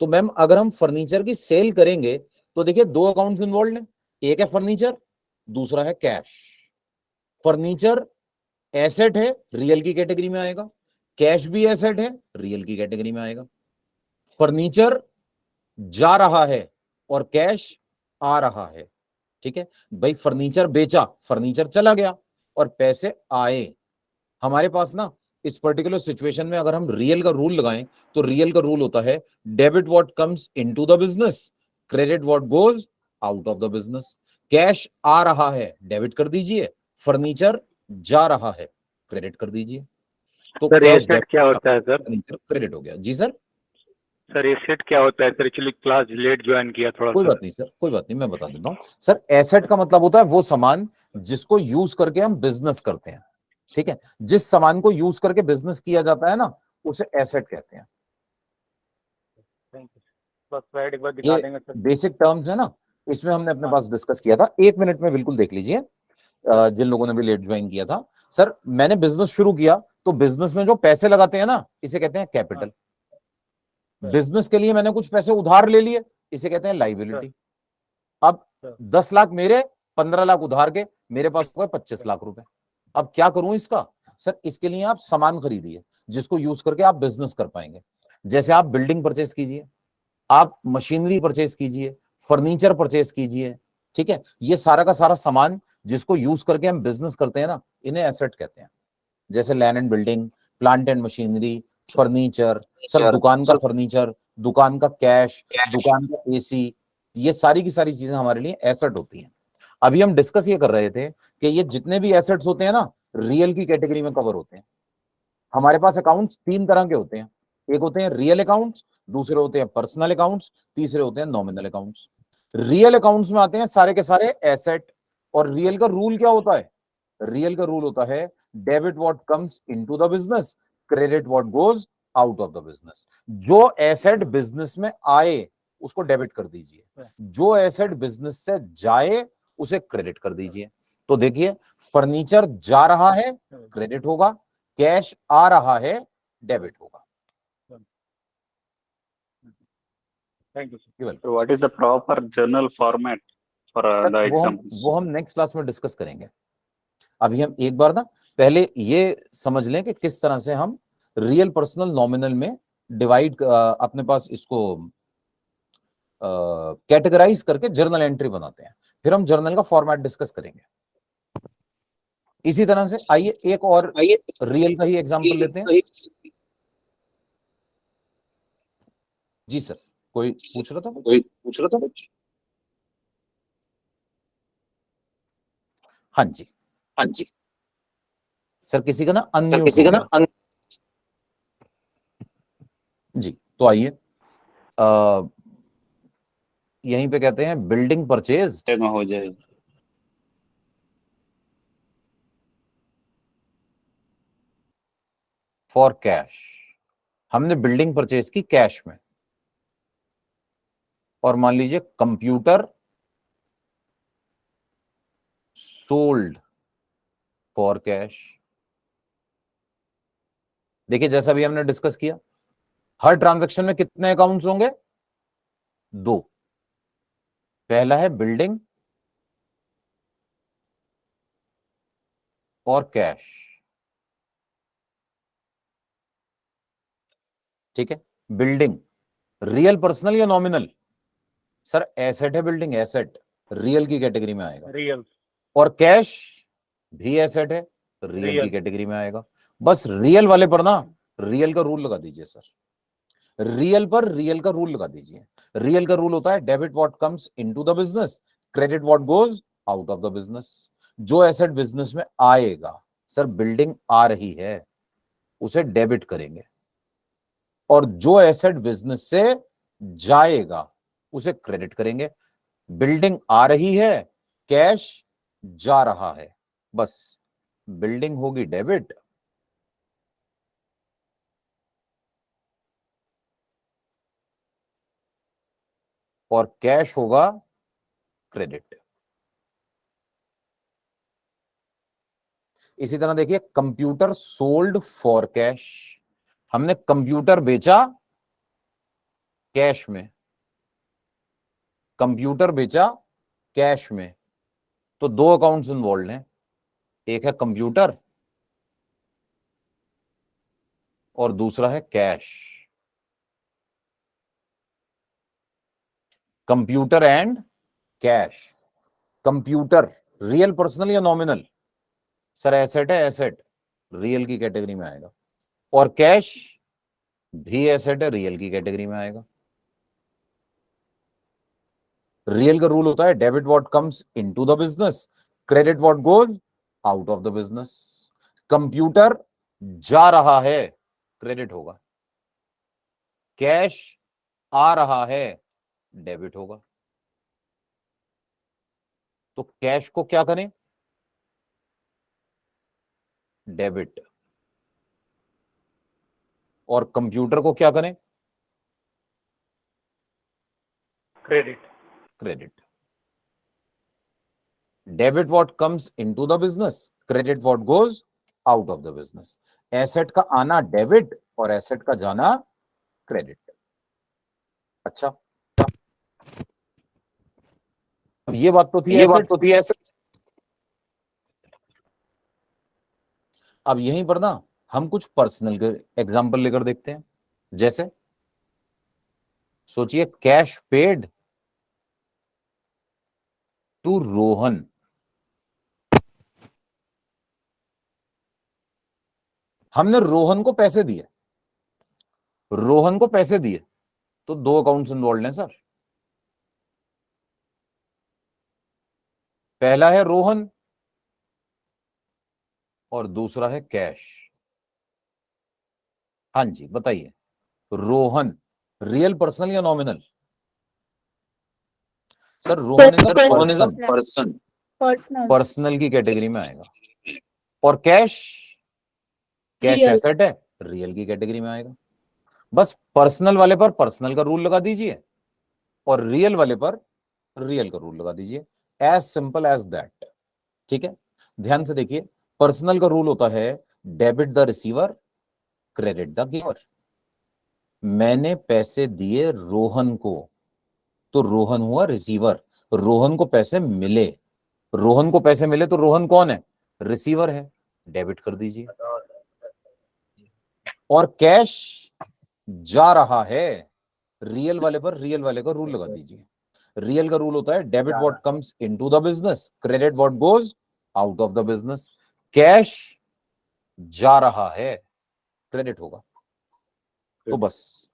तो मैम अगर हम फर्नीचर की सेल करेंगे तो देखिए दो अकाउंट्स इन्वॉल्व हैं, एक है फर्नीचर, दूसरा है कैश। फर्नीचर एसेट है, रियल की कैटेगरी में आएगा, कैश भी एसेट है, रियल की कैटेगरी में आएगा। फर्नीचर जा रहा है और कैश आ रहा है। ठीक है भाई, फर्नीचर बेचा, फर्नीचर चला गया और पैसे आए हमारे पास ना। इस पर्टिकुलर सिचुएशन में अगर हम रियल का रूल लगाएं तो रियल का रूल होता है debit what comes into the business, credit what goes out of the business. Cash आ रहा है, डेबिट कर दीजिए, फर्नीचर जा रहा है, क्रेडिट कर दीजिए। तो सर कैश एसेट क्या होता है सर? फर्नीचर क्रेडिट हो गया। जी सर, सर एसेट क्या होता है sir? Actually class late join किया थोड़ा कोई सा। बात नहीं सर, कोई बात नहीं, मैं बता देता हूं। सर एसेट का मतलब होता है वो सामान जिसको यूज करके हम बिजनेस करते हैं। ठीक है, जिस सामान को यूज करके बिजनेस किया जाता है ना, उसे एसेट कहते हैं। बस स्लाइड एक बार दिखा ये देंगे सर। बेसिक टर्म्स है ना, इसमें हमने अपने पास डिस्कस किया था। एक मिनट में बिल्कुल देख लीजिए, जिन लोगों ने भी लेट ज्वाइन किया था। सर मैंने बिजनेस शुरू किया, तो बिजनेस में जो पैसे लगाते हैं ना, इसे कहते हैं कैपिटल। बिजनेस के लिए मैंने कुछ पैसे उधार ले लिए, इसे कहते हैं लाइबिलिटी। अब 10 लाख मेरे, 15 लाख उधार के, मेरे पास हुए 25 लाख रुपए। अब क्या करूं इसका? सर इसके लिए आप सामान खरीदिए जिसको यूज करके आप बिजनेस कर पाएंगे। जैसे आप बिल्डिंग परचेस कीजिए, आप मशीनरी परचेस कीजिए, फर्नीचर परचेस कीजिए। ठीक है, ये सारा का सारा सामान जिसको यूज करके हम बिजनेस करते हैं ना, इन्हें एसेट कहते हैं। जैसे land and building, plant and machinery, furniture, sir दुकान का फर्नीचर, दुकान का कैश, दुकान का एसी, ये सारी की सारी चीजें हमारे लिए एसेट होती हैं। अभी हम डिस्कस ये कर रहे थे कि ये जितने भी एसेट्स होते हैं ना, रियल की कैटेगरी में कवर होते हैं। हमारे पास अकाउंट्स तीन तरह के होते हैं, एक होते हैं रियल अकाउंट्स, दूसरे होते हैं पर्सनल अकाउंट्स, तीसरे होते हैं नॉमिनल अकाउंट्स। रियल अकाउंट्स में आते हैं सारे के सारे एसेट। और रियल का रूल क्या होता है? रियल का रूल होता है debit what comes into the business, credit what goes out of the business. जो एसेट बिजनेस में आए उसको डेबिट कर दीजिए, जो एसेट बिजनेस से जाए उसे क्रेडिट कर दीजिए। तो देखिए फर्नीचर जा रहा है, क्रेडिट होगा, कैश आ रहा है, डेबिट होगा। Thank you sir. So what is the proper journal format for the examples? वो हम नेक्स्ट क्लास में डिस्कस करेंगे। अभी हम एक बार ना पहले ये समझ लें कि किस तरह से हम रियल पर्सनल नॉमिनल में डिवाइड अपने पास इसको कैटेगराइज करके जर्नल एंट्री बनाते हैं, फिर हम जर्नल का फॉर्मेट डिस्कस करेंगे। इसी तरह से आइए एक और रियल का ही एग्जांपल लेते हैं। जी सर, कोई पूछ रहा था? हाँ जी सर, किसी का ना अनम्यूट हो गया। जी तो आइए, यहीं पे कहते हैं बिल्डिंग परचेज में हो जाए। For cash. हमने बिल्डिंग परचेज की कैश में, और मान लीजिए कंप्यूटर सोल्ड फॉर कैश। देखिए जैसा भी हमने डिस्कस किया, हर ट्रांजैक्शन में कितने अकाउंट्स होंगे? 2। पहला है बिल्डिंग और कैश। ठीक है। बिल्डिंग रियल पर्सनल या नॉमिनल? सर एसेट है, बिल्डिंग एसेट रियल की कैटेगरी में आएगा। रियल। और कैश भी एसेट है, रियल की रियल। कैटेगरी में आएगा। बस रियल वाले पर ना रियल का रूल लगा दीजिए सर। रियल पर रियल का रूल लगा दीजिए। रियल का रूल होता है debit what comes into the business, credit what goes out of the business. जो एसेट बिजनेस में आएगा, सर बिल्डिंग आ रही है उसे डेबिट करेंगे, और जो एसेट बिजनेस से जाएगा उसे क्रेडिट करेंगे। बिल्डिंग आ रही है, कैश जा रहा है, बस बिल्डिंग होगी डेबिट, और कैश होगा क्रेडिट। इसी तरह देखिए कंप्यूटर सोल्ड फॉर कैश। हमने कंप्यूटर बेचा कैश में, कंप्यूटर बेचा कैश में, तो 2 अकाउंट्स इन्वॉल्व हैं। एक है कंप्यूटर और दूसरा है cash. Computer and cash. Computer real personal या नॉमिनल? सर एसेट है, एसेट रियल की कैटेगरी में आएगा। और कैश भी एसेट है, रियल की कैटेगरी में आएगा। रियल का रूल होता है debit what comes into the business, credit what goes out of the business. Computer जा रहा है, क्रेडिट होगा। कैश आ रहा है, डेबिट होगा। तो कैश को क्या करें? डेबिट। और कंप्यूटर को क्या करें? Credit. Credit. Debit what comes into the business, credit what goes out of the business. Asset का आना डेबिट और एसेट का जाना क्रेडिट। अच्छा, अब ये बात तो थी एसेट। अब यहीं पर ना हम कुछ पर्सनल के एग्जांपल लेकर देखते हैं। जैसे सोचिए कैश पेड टू रोहन। हमने रोहन को पैसे दिए, रोहन को पैसे दिए, तो 2 अकाउंट्स इन्वॉल्व हैं सर। पहला है रोहन और दूसरा है कैश। हाँ जी बताइए, रोहन रियल पर्सनल या nominal? Sir Rohan is a person, personal. Personal की कैटेगरी में आएगा। और कैश, कैश Real. एसेट है, रियल की कैटेगरी में आएगा। बस पर्सनल वाले पर पर्सनल का रूल लगा दीजिए और रियल वाले पर रियल का रूल लगा दीजिए। As simple as that. ठीक है, ध्यान से देखिए। पर्सनल का रूल होता है debit the receiver, credit the giver. मैंने पैसे दिए रोहन को, तो रोहन हुआ रिसीवर। रोहन को पैसे मिले, रोहन को पैसे मिले तो रोहन कौन है? रिसीवर है, डेबिट कर दीजिए। और कैश जा रहा है, रियल वाले पर रियल वाले का रूल लगा दीजिए। रियल का रूल होता है debit what comes into the business, credit what goes out of the business. Cash जा रहा है, क्रेडिट होगा। तो बस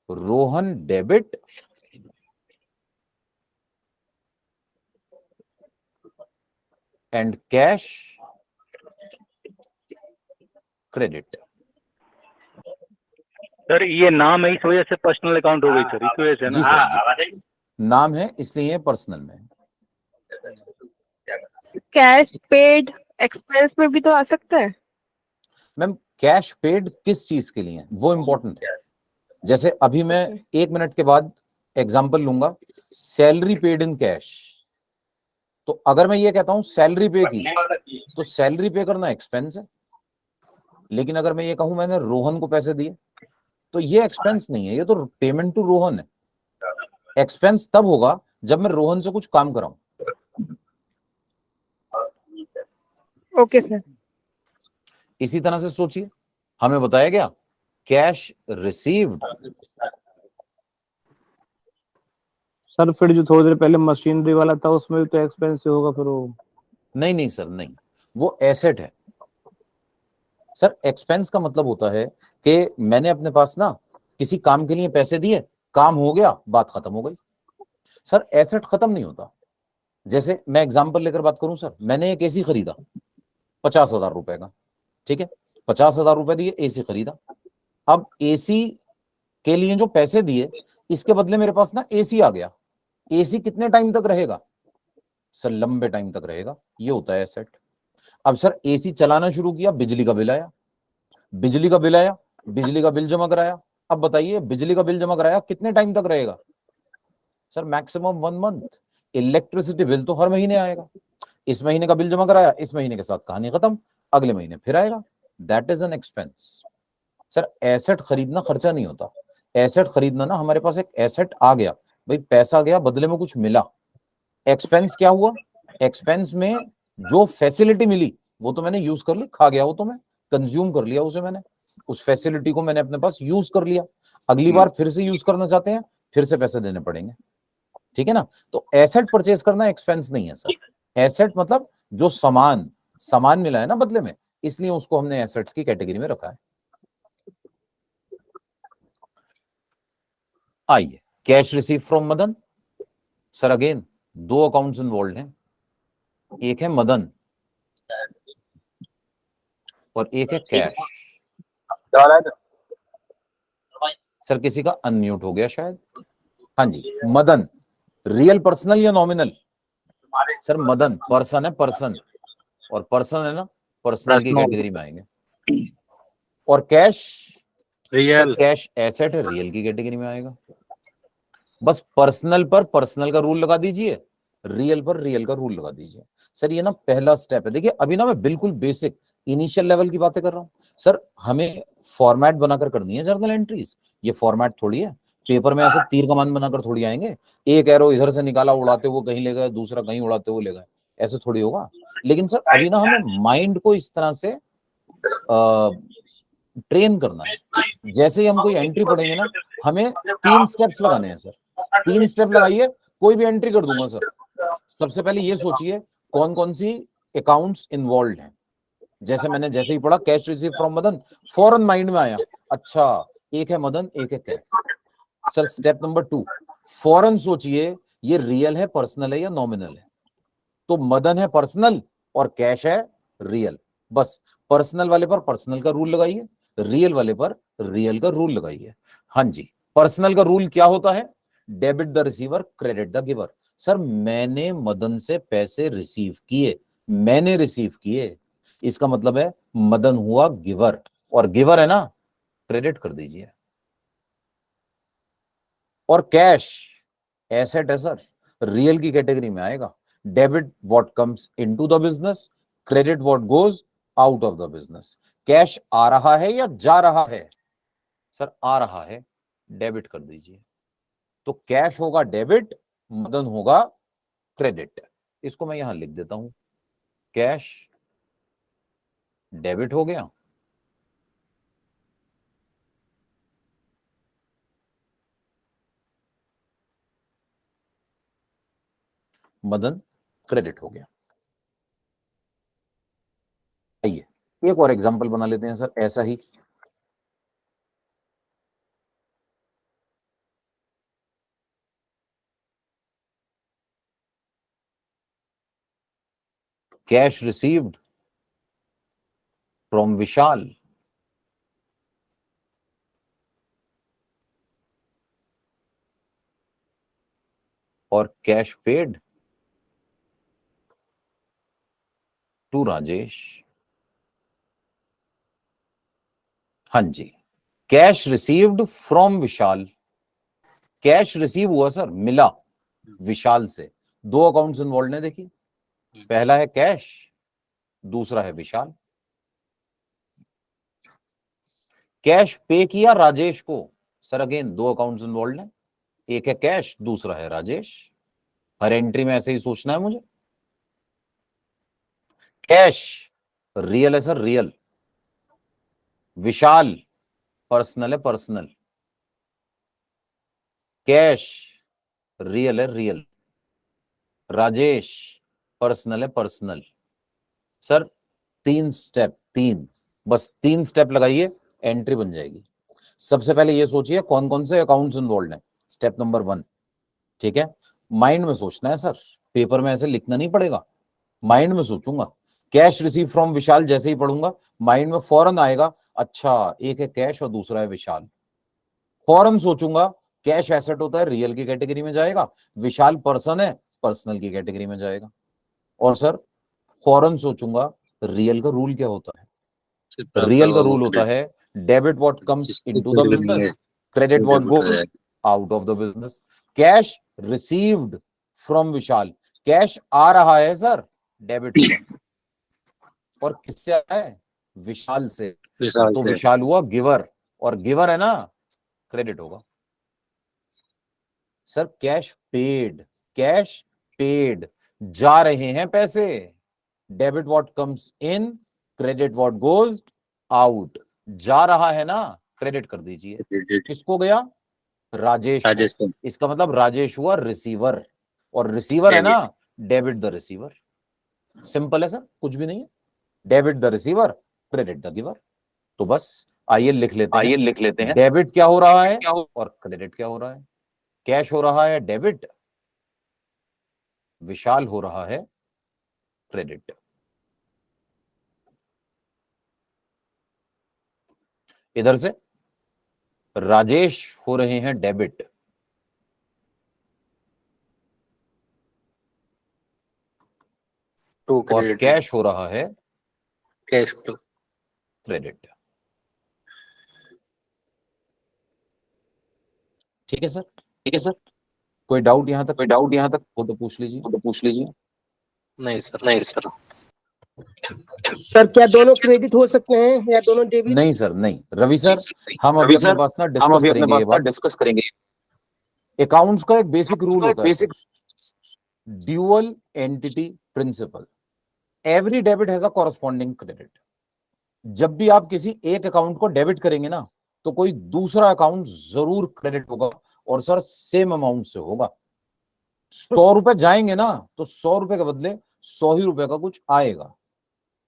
Rohan debit, and cash credit. Sir ये नाम है, इस वजह से पर्सनल अकाउंट हो गई सर, इस वजह से जी ना। सर, जी। नाम है इसलिए ये पर्सनल में है। कैश पेड एक्सपेंस में भी तो आ सकता है। मैम कैश पेड किस चीज के लिए है वो इंपॉर्टेंट है। जैसे अभी मैं Okay. 1 मिनट के बाद एग्जांपल लूंगा, सैलरी पेड इन कैश। तो अगर मैं ये कहता हूं सैलरी पे की, तो सैलरी पे करना एक्सपेंस है। लेकिन अगर मैं ये कहूं मैंने रोहन को पैसे दिए, तो ये एक्सपेंस नहीं है, ये तो पेमेंट टू रोहन है। एक्सपेंस तब होगा जब मैं रोहन से कुछ काम कराऊं। Okay sir. इसी तरह से सोचिए, हमें बताया गया कैश रिसीव्ड। सर फिर जो थोड़ी देर पहले मशीनरी वाला था उसमें भी तो एक्सपेंस होगा फिर वो। नहीं सर नहीं, वो एसेट है सर। एक्सपेंस का मतलब होता है कि मैंने अपने पास ना किसी काम के लिए पैसे दिए, काम हो गया, बात खत्म हो गई। सर एसेट खत्म नहीं होता। जैसे मैं एग्जांपल लेकर बात करूं सर, मैंने एक एसी खरीदा 50,000 रुपए का, ठीक है, 50,000 रुपए दिए, एसी खरीदा। अब एसी के लिए जो पैसे दिए, इसके बदले मेरे पास ना एसी आ गया। एसी कितने टाइम तक रहेगा सर? लंबे टाइम तक रहेगा, ये होता है एसेट। अब सर एसी चलाना शुरू किया, बिजली का बिल आया, बिजली का बिल आया, बिजली का बिल जमा कराया। अब बताइए बिजली का बिल जमा कराया कितने टाइम तक रहेगा sir? Maximum 1 month. Electricity bill तो हर महीने आएगा। इस महीने का बिल जमा कराया, इस महीने के साथ कहानी खत्म, अगले महीने फिर आएगा। That is an expense. Sir asset खरीदना खर्चा नहीं होता। एसेट खरीदना ना, हमारे पास एक एसेट आ गया, भाई पैसा गया, बदले में कुछ मिला। एक्सपेंस क्या हुआ? एक्सपेंस में जो फैसिलिटी मिली वो तो मैंने यूज कर ली, खा गया वो तो मैं कंज्यूम कर लिया उसे, मैंने उस फैसिलिटी को मैंने अपने पास यूज कर लिया। अगली बार फिर से यूज करना चाहते हैं, फिर से पैसे देने पड़ेंगे, ठीक है ना? तो एसेट परचेज करना एक्सपेंस नहीं है सर। एसेट मतलब जो सामान सामान मिला है ना बदले में, इसलिए उसको हमने एसेट्स की कैटेगरी में रखा है। आइए, cash receive from Madan. Sir again 2 accounts involve हैं, एक है मदन और एक है कैश। सर किसी का अनम्यूट हो गया शायद। हाँ जी, मदन रियल पर्सनल या नॉमिनल? सर मदन पर्सन है, पर्सन, और पर्सन है ना, पर्सनल की कैटेगरी में आएंगे। और कैश, रियल। कैश एसेट है, रियल की कैटेगरी में आएगा। बस पर्सनल पर पर्सनल का रूल लगा दीजिए, रियल पर रियल का रूल लगा दीजिए। सर ये ना पहला स्टेप है। देखिए अभी ना मैं बिल्कुल बेसिक इनिशियल लेवल की बातें कर रहा हूं सर। हमें फॉर्मेट बनाकर करनी है जर्नल एंट्रीज, ये फॉर्मेट थोड़ी है। पेपर में ऐसे तीर कमान बनाकर थोड़ी आएंगे, एक एरो इधर से निकाला उड़ाते हुए कहीं ले गए, दूसरा कहीं उड़ाते हुए ले गए, ऐसे थोड़ी होगा। लेकिन सर अभी ना हमें माइंड को इस तरह से ट्रेन करना है। जैसे ही हम कोई एंट्री पढ़ेंगे ना, हमें 3 स्टेप्स लगाने हैं सर। 3 स्टेप लगाइए, कोई भी एंट्री कर दूंगा सर। सबसे पहले ये सोचिए कौन कौन सी अकाउंट्स इन्वॉल्व हैं। जैसे ही पढ़ा कैश रिसीव फ्रॉम मदन, फौरन माइंड में आया, अच्छा एक है मदन, एक है कैश। सर स्टेप नंबर 2, फौरन सोचिए ये रियल है, पर्सनल है या नॉमिनल है। तो मदन है पर्सनल और कैश है रियल। बस पर्सनल वाले पर पर्सनल का रूल लगाइए, रियल वाले पर रियल का रूल लगाइए। हाँ जी, पर्सनल का रूल क्या होता है? Debit the receiver, credit the giver. Sir मैंने मदन से पैसे रिसीव किए, मैंने रिसीव किए, इसका मतलब है मदन हुआ गिवर, और गिवर है ना, क्रेडिट कर दीजिए। और कैश एसेट है सर, रियल की कैटेगरी में आएगा। Debit what comes into the business, credit what goes out of the business. Cash आ रहा है या जा रहा है? सर आ रहा है, डेबिट कर दीजिए। तो कैश होगा डेबिट, मदन होगा क्रेडिट। इसको मैं यहां लिख देता हूं, कैश डेबिट हो गया, मदन क्रेडिट हो गया। आइए एक और एग्जांपल बना लेते हैं सर ऐसा ही। कैश रिसीव्ड फ्रॉम विशाल, और कैश पेड टू राजेश। हाँ जी, cash received from Vishal, cash receive हुआ सर, मिला विशाल से। दो अकाउंट्स इन्वॉल्व है, देखिए, पहला है कैश, दूसरा है विशाल। कैश पे किया राजेश को, सर अगेन दो अकाउंट्स इन्वॉल्व है, एक है कैश, दूसरा है राजेश। हर एंट्री में ऐसे ही सोचना है मुझे। कैश रियल है सर, रियल। विशाल पर्सनल है, पर्सनल। कैश रियल है, रियल। राजेश पर्सनल है, पर्सनल। सर 3 स्टेप, 3, बस 3 स्टेप लगाइए, एंट्री बन जाएगी। सबसे पहले ये सोचिए कौन कौन से अकाउंट्स इन्वॉल्व हैं, स्टेप नंबर 1, ठीक है। माइंड में सोचना है सर, पेपर में ऐसे लिखना नहीं पड़ेगा, माइंड में सोचूंगा। कैश रिसीव फ्रॉम विशाल जैसे ही पढ़ूंगा, माइंड में फौरन आएगा, अच्छा एक है कैश और दूसरा है विशाल। फौरन सोचूंगा, कैश एसेट होता है, रियल की कैटेगरी में जाएगा, विशाल पर्सन है, पर्सनल की कैटेगरी में जाएगा। और सर फौरन सोचूंगा, रियल का रूल क्या होता है? रियल का रूल होता है debit what comes into the business, credit what goes out of the business. Cash received from Vishal, cash आ रहा है सर, डेबिट होगा। और किससे आया है? विशाल से, तो विशाल हुआ गिवर, और गिवर है ना, क्रेडिट होगा। Sir cash paid, cash paid, जा रहे हैं पैसे, debit what comes in, credit what goes out. जा रहा है ना, क्रेडिट कर दीजिए। किसको गया? राजेश को। इसका मतलब राजेश हुआ रिसीवर, और रिसीवर है ना, डेबिट द रिसीवर। सिंपल है सर, कुछ भी नहीं है। Debit the receiver, credit the giver. तो बस आइए लिख लेते हैं, डेबिट क्या हो रहा है और क्रेडिट क्या हो रहा है। कैश हो रहा है डेबिट, विशाल हो रहा है क्रेडिट। इधर से राजेश हो रहे हैं डेबिट, और कैश हो रहा है कैश टू क्रेडिट। ठीक है सर, ठीक है सर। कोई डाउट यहां तक हो तो पूछ लीजिए। नहीं सर, नहीं सर। सर क्या दोनों क्रेडिट हो सकते हैं या दोनों डेबिट? नहीं सर, नहीं रवि सर, हम अभी अपने पास ना डिस्कस करेंगे। अकाउंट्स का एक बेसिक रूल होता है, dual entity principle. Every debit has a corresponding credit. जब भी आप किसी एक अकाउंट को डेबिट करेंगे ना, तो कोई दूसरा अकाउंट जरूर क्रेडिट होगा, और सर सेम अमाउंट से होगा। 100 रुपए जाएंगे ना, तो 100 रुपए के बदले 100 ही रुपए का कुछ आएगा।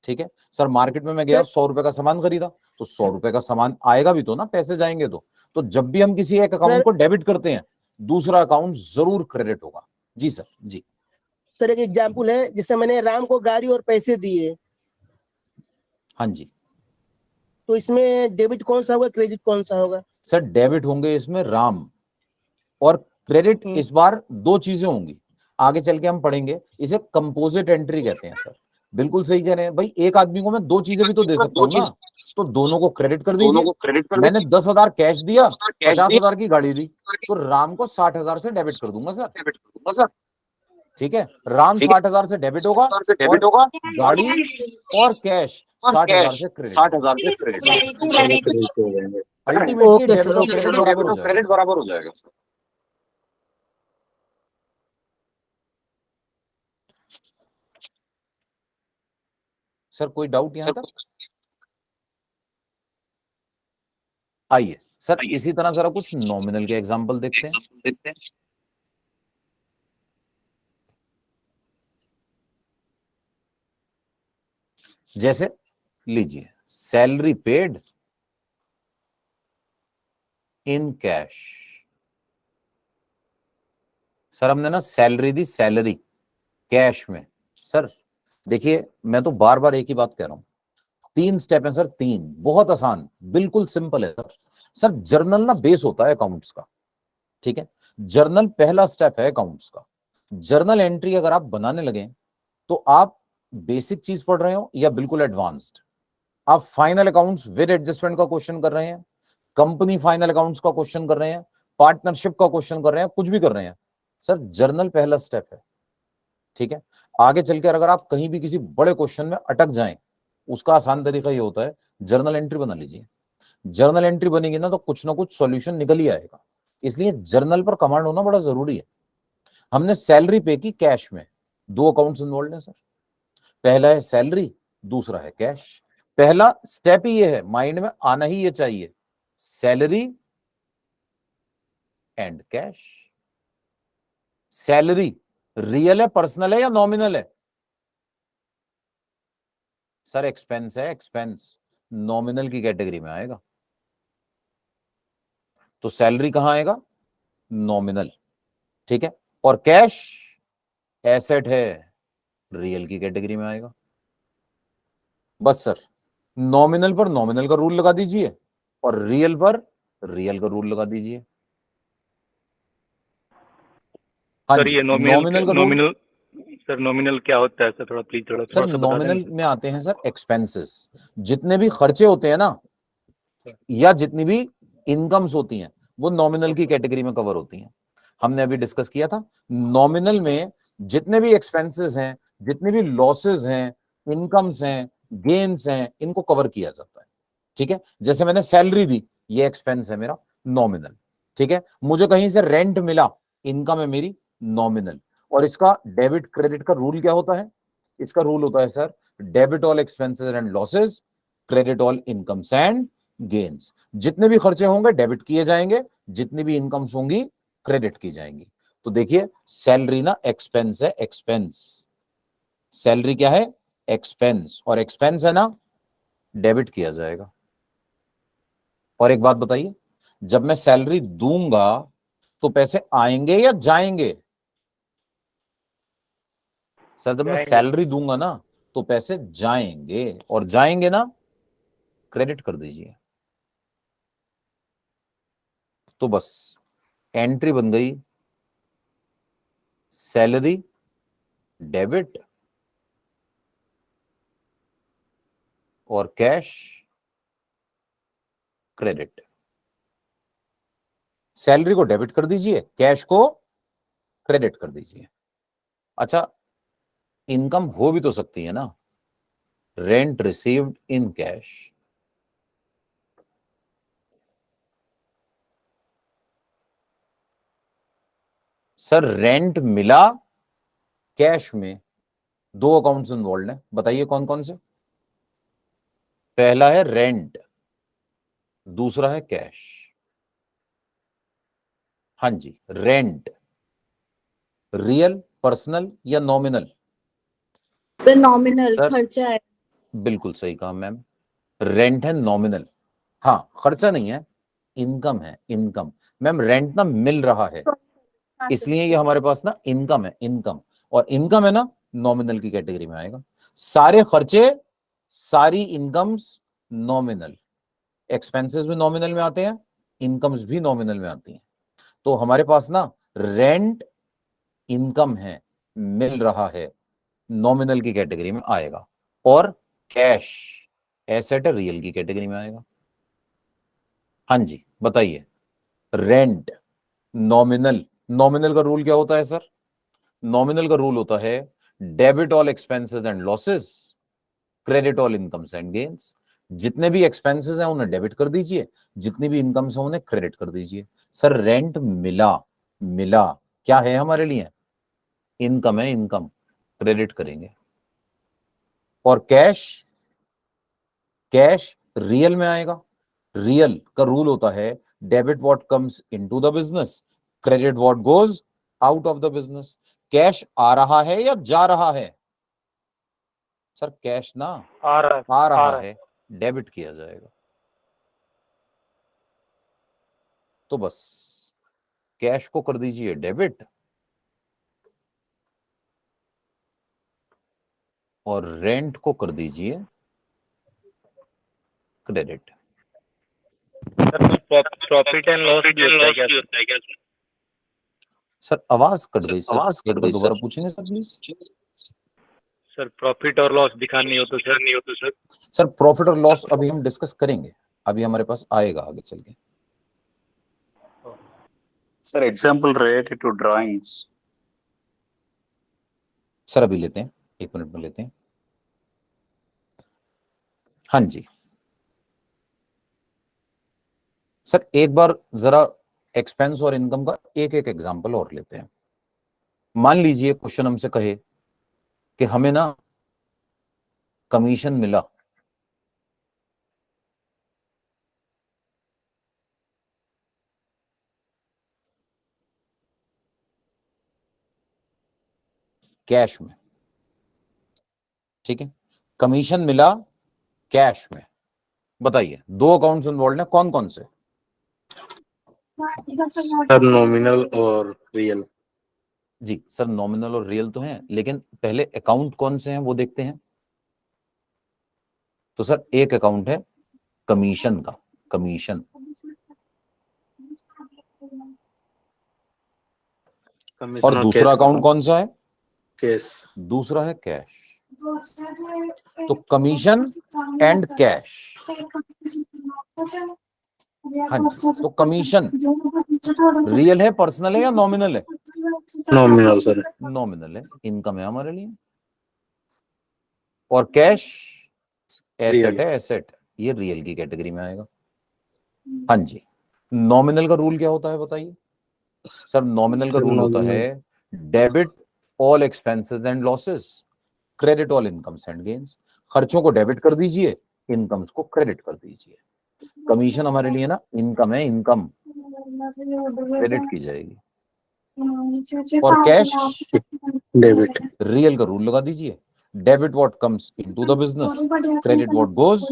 ठीक है सर, मार्केट में मैं गया, 100 रुपए का सामान खरीदा, तो 100 रुपए का सामान आएगा भी तो ना, पैसे जाएंगे तो जब भी हम किसी एक अकाउंट को डेबिट करते हैं, दूसरा अकाउंट जरूर क्रेडिट होगा। जी सर, जी सर एक एग्जांपल है, जैसे मैंने राम को गाड़ी और पैसे दिए, हाँ जी। तो इसमें डेबिट कौन सा होगा, क्रेडिट कौन सा होगा? सर डेबिट होंगे इसमें राम, और क्रेडिट इस बार 2 चीजें होंगी, आगे चल के हम पढ़ेंगे। इसे कंपोजिट एंट्री कहते हैं सर। बिल्कुल सही कह रहे हैं भाई, एक आदमी को मैं 2 चीजें भी तो दे सकता हूँ ना, तो दोनों को क्रेडिट कर दीजिए। मैंने 10,000 कैश दिया, 50,000 की गाड़ी दी, तो राम को 60,000 से डेबिट कर दूंगा सर। ठीक है, राम 60,000 से डेबिट होगा, और गाड़ी और कैश 60,000 से क्रेडिट। अल्टीमेटली डेबिट और क्रेडिट बराबर हो जाएगा। सर कोई डाउट यहां तक? आइए सर, इसी तरह जरा कुछ नॉमिनल के एग्जांपल देखते हैं। जैसे लीजिए, salary paid in cash. Sir हमने ना सैलरी दी, सैलरी कैश में। सर देखिए, मैं तो बार बार एक ही बात कह रहा हूं, 3 स्टेप है सर, 3, बहुत आसान, बिल्कुल सिंपल है सर। सर जर्नल ना बेस होता है अकाउंट्स का, ठीक है। जर्नल पहला स्टेप है अकाउंट्स का, जर्नल एंट्री अगर आप बनाने लगे तो आप बेसिक चीज पढ़ रहे हो या बिल्कुल एडवांस्ड? आप फाइनल अकाउंट्स विद एडजस्टमेंट का क्वेश्चन कर रहे हैं, कंपनी फाइनल अकाउंट्स का क्वेश्चन कर रहे हैं, पार्टनरशिप का क्वेश्चन कर रहे हैं, कुछ भी कर रहे हैं, सर जर्नल पहला स्टेप है। ठीक है, आगे चलकर अगर आप कहीं भी किसी बड़े क्वेश्चन में अटक जाएं, उसका आसान तरीका ये होता है जर्नल एंट्री बना लीजिए। जर्नल एंट्री बनेगी ना तो कुछ ना कुछ सॉल्यूशन निकल ही आएगा। इसलिए जर्नल पर कमांड होना बड़ा जरूरी है। हमने सैलरी पे की कैश में, दो अकाउंट्स इन्वॉल्व हैं सर, पहला है सैलरी, दूसरा है कैश। पहला स्टेप ही ये है, माइंड में आना ही ये चाहिए, salary and cash. Salary real है, पर्सनल है या नॉमिनल है? सर एक्सपेंस है, एक्सपेंस नॉमिनल की कैटेगरी में आएगा। तो सैलरी कहां आएगा? नॉमिनल। ठीक है, और कैश एसेट है, रियल की कैटेगरी में आएगा। बस सर, नॉमिनल पर नॉमिनल का रूल लगा दीजिए और रियल पर रियल का रूल लगा दीजिए। हाँ सर जी, ये नॉमिनल का रूल। नॉमिनल सर नॉमिनल क्या होता है सर, थोड़ा प्लीज थोड़ा सर बता नॉमिनल देंगे? में आते हैं सर एक्सपेंसेस, जितने भी खर्चे होते हैं ना या जितनी भी इनकम्स होती हैं वो नॉमिनल की कैटेगरी में कवर होती हैं। हमने अभी डिस्कस किया था, नॉमिनल में जितने भी एक्सपेंसेस हैं, जितने भी लॉसेस हैं, इनकम्स हैं, गेन्स हैं, इनको कवर किया जाता है। ठीक है, जैसे मैंने सैलरी दी, ये एक्सपेंस है मेरा, नॉमिनल। ठीक है, मुझे कहीं से रेंट मिला, इनकम है मेरी, नॉमिनल। और इसका डेबिट क्रेडिट का रूल क्या होता है? इसका रूल होता है sir, debit all expenses and losses, credit all incomes and gains. जितने भी खर्चे होंगे डेबिट किए जाएंगे, जितनी भी इनकम्स होंगी क्रेडिट की जाएंगी। तो देखिए सैलरी ना एक्सपेंस है, एक्सपेंस। सैलरी क्या है? एक्सपेंस, और एक्सपेंस है ना, डेबिट किया जाएगा। और एक बात बताइए, जब मैं सैलरी दूंगा तो पैसे आएंगे या जाएंगे? सर जब मैं सैलरी दूंगा ना तो पैसे जाएंगे, और जाएंगे ना, क्रेडिट कर दीजिए। तो बस एंट्री बन गई, सैलरी डेबिट और कैश क्रेडिट। सैलरी को डेबिट कर दीजिए, कैश को क्रेडिट कर दीजिए। अच्छा, इनकम हो भी तो सकती है ना, rent received in cash. Sir rent मिला कैश में, दो अकाउंट्स इन्वॉल्व हैं, बताइए कौन कौन से? पहला है रेंट, दूसरा है कैश। हाँ जी, रेंट रियल, पर्सनल या नॉमिनल? सर नॉमिनल सर खर्चा है। बिल्कुल सही कहा मैम, रेंट है नॉमिनल। हाँ, खर्चा नहीं है, इनकम है, इनकम। मैम रेंट ना मिल रहा है, इसलिए ये हमारे पास ना इनकम है, इनकम। और इनकम है ना, नॉमिनल की कैटेगरी में आएगा। सारे खर्चे, सारी इनकम्स नॉमिनल, एक्सपेंसेस भी नॉमिनल में आते हैं, इनकम्स भी नॉमिनल में आती हैं। तो हमारे पास ना रेंट इनकम है, मिल रहा है, नॉमिनल की कैटेगरी में आएगा। और कैश एसेट है, रियल की कैटेगरी में आएगा। हाँ जी बताइए, रेंट नॉमिनल, नॉमिनल का रूल क्या होता है सर? नॉमिनल का रूल होता है debit all expenses and losses, credit all incomes and gains. जितने भी एक्सपेंसेस हैं उन्हें डेबिट कर दीजिए, जितनी भी इनकम्स हैं उन्हें क्रेडिट कर दीजिए। सर रेंट मिला, मिला क्या है हमारे लिए? इनकम है, इनकम, क्रेडिट करेंगे। और कैश, कैश रियल में आएगा। रियल का रूल होता है debit what comes into the business, credit what goes out of the business. Cash आ रहा है या जा रहा है? सर कैश ना आ रहा है, डेबिट किया जाएगा। तो बस कैश को कर दीजिए डेबिट और रेंट को कर दीजिए credit. Sir profit and loss भी होता है क्या? सर आवाज कट गई सर, एक बार दोबारा पूछेंगे सर प्लीज। सर प्रॉफिट और लॉस दिखानी हो तो सर सर प्रॉफिट और लॉस अभी हम डिस्कस करेंगे, अभी हमारे पास आएगा आगे चल के। Sir, example related to drawings. Sir अभी लेते हैं, 1 मिनट में लेते हैं। हाँ जी सर, एक बार जरा एक्सपेंस और इनकम का एक एक एग्जांपल और लेते हैं। मान लीजिए क्वेश्चन हमसे कहे कि हमें ना कमीशन मिला कैश में, ठीक है, कमीशन मिला कैश में। बताइए 2 अकाउंट्स इन्वॉल्व हैं, कौन कौन से? सर नॉमिनल और रियल। जी सर नॉमिनल और रियल तो हैं, लेकिन पहले अकाउंट कौन से हैं वो देखते हैं। तो सर एक अकाउंट है कमीशन का, कमीशन, और दूसरा अकाउंट कौन सा है? कैश। दूसरा है कैश। तो कमीशन एंड कैश। हाँ जी, तो कमीशन रियल है, पर्सनल है या नॉमिनल है? Nominal sir. नॉमिनल है, इनकम है हमारे लिए। और कैश एसेट है, एसेट, ये रियल की कैटेगरी में आएगा। हाँ जी, नॉमिनल का रूल क्या होता है बताइए? सर नॉमिनल का रूल होता है debit all expenses and losses, credit all incomes and gains. खर्चों को डेबिट कर दीजिए, इनकम्स को क्रेडिट कर दीजिए। कमीशन हमारे लिए ना इनकम है, इनकम क्रेडिट की जाएगी। और कैश डेबिट। रियल का रूल लगा दीजिए, debit what comes into the business, credit what goes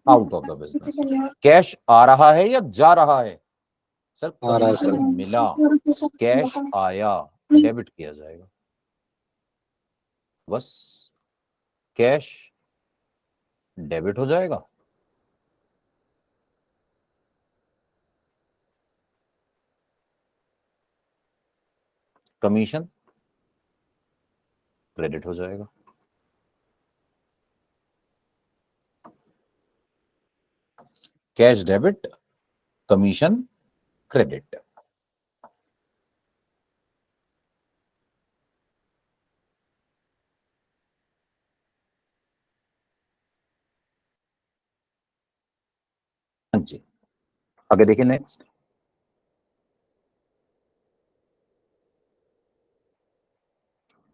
out of the business. Cash आ रहा है या जा रहा है? सर कमीशन मिला, कैश आया, डेबिट किया जाएगा। बस कैश डेबिट हो जाएगा, कमीशन क्रेडिट हो जाएगा। Cash debit, commission credit. हाँ जी, आगे देखिए नेक्स्ट।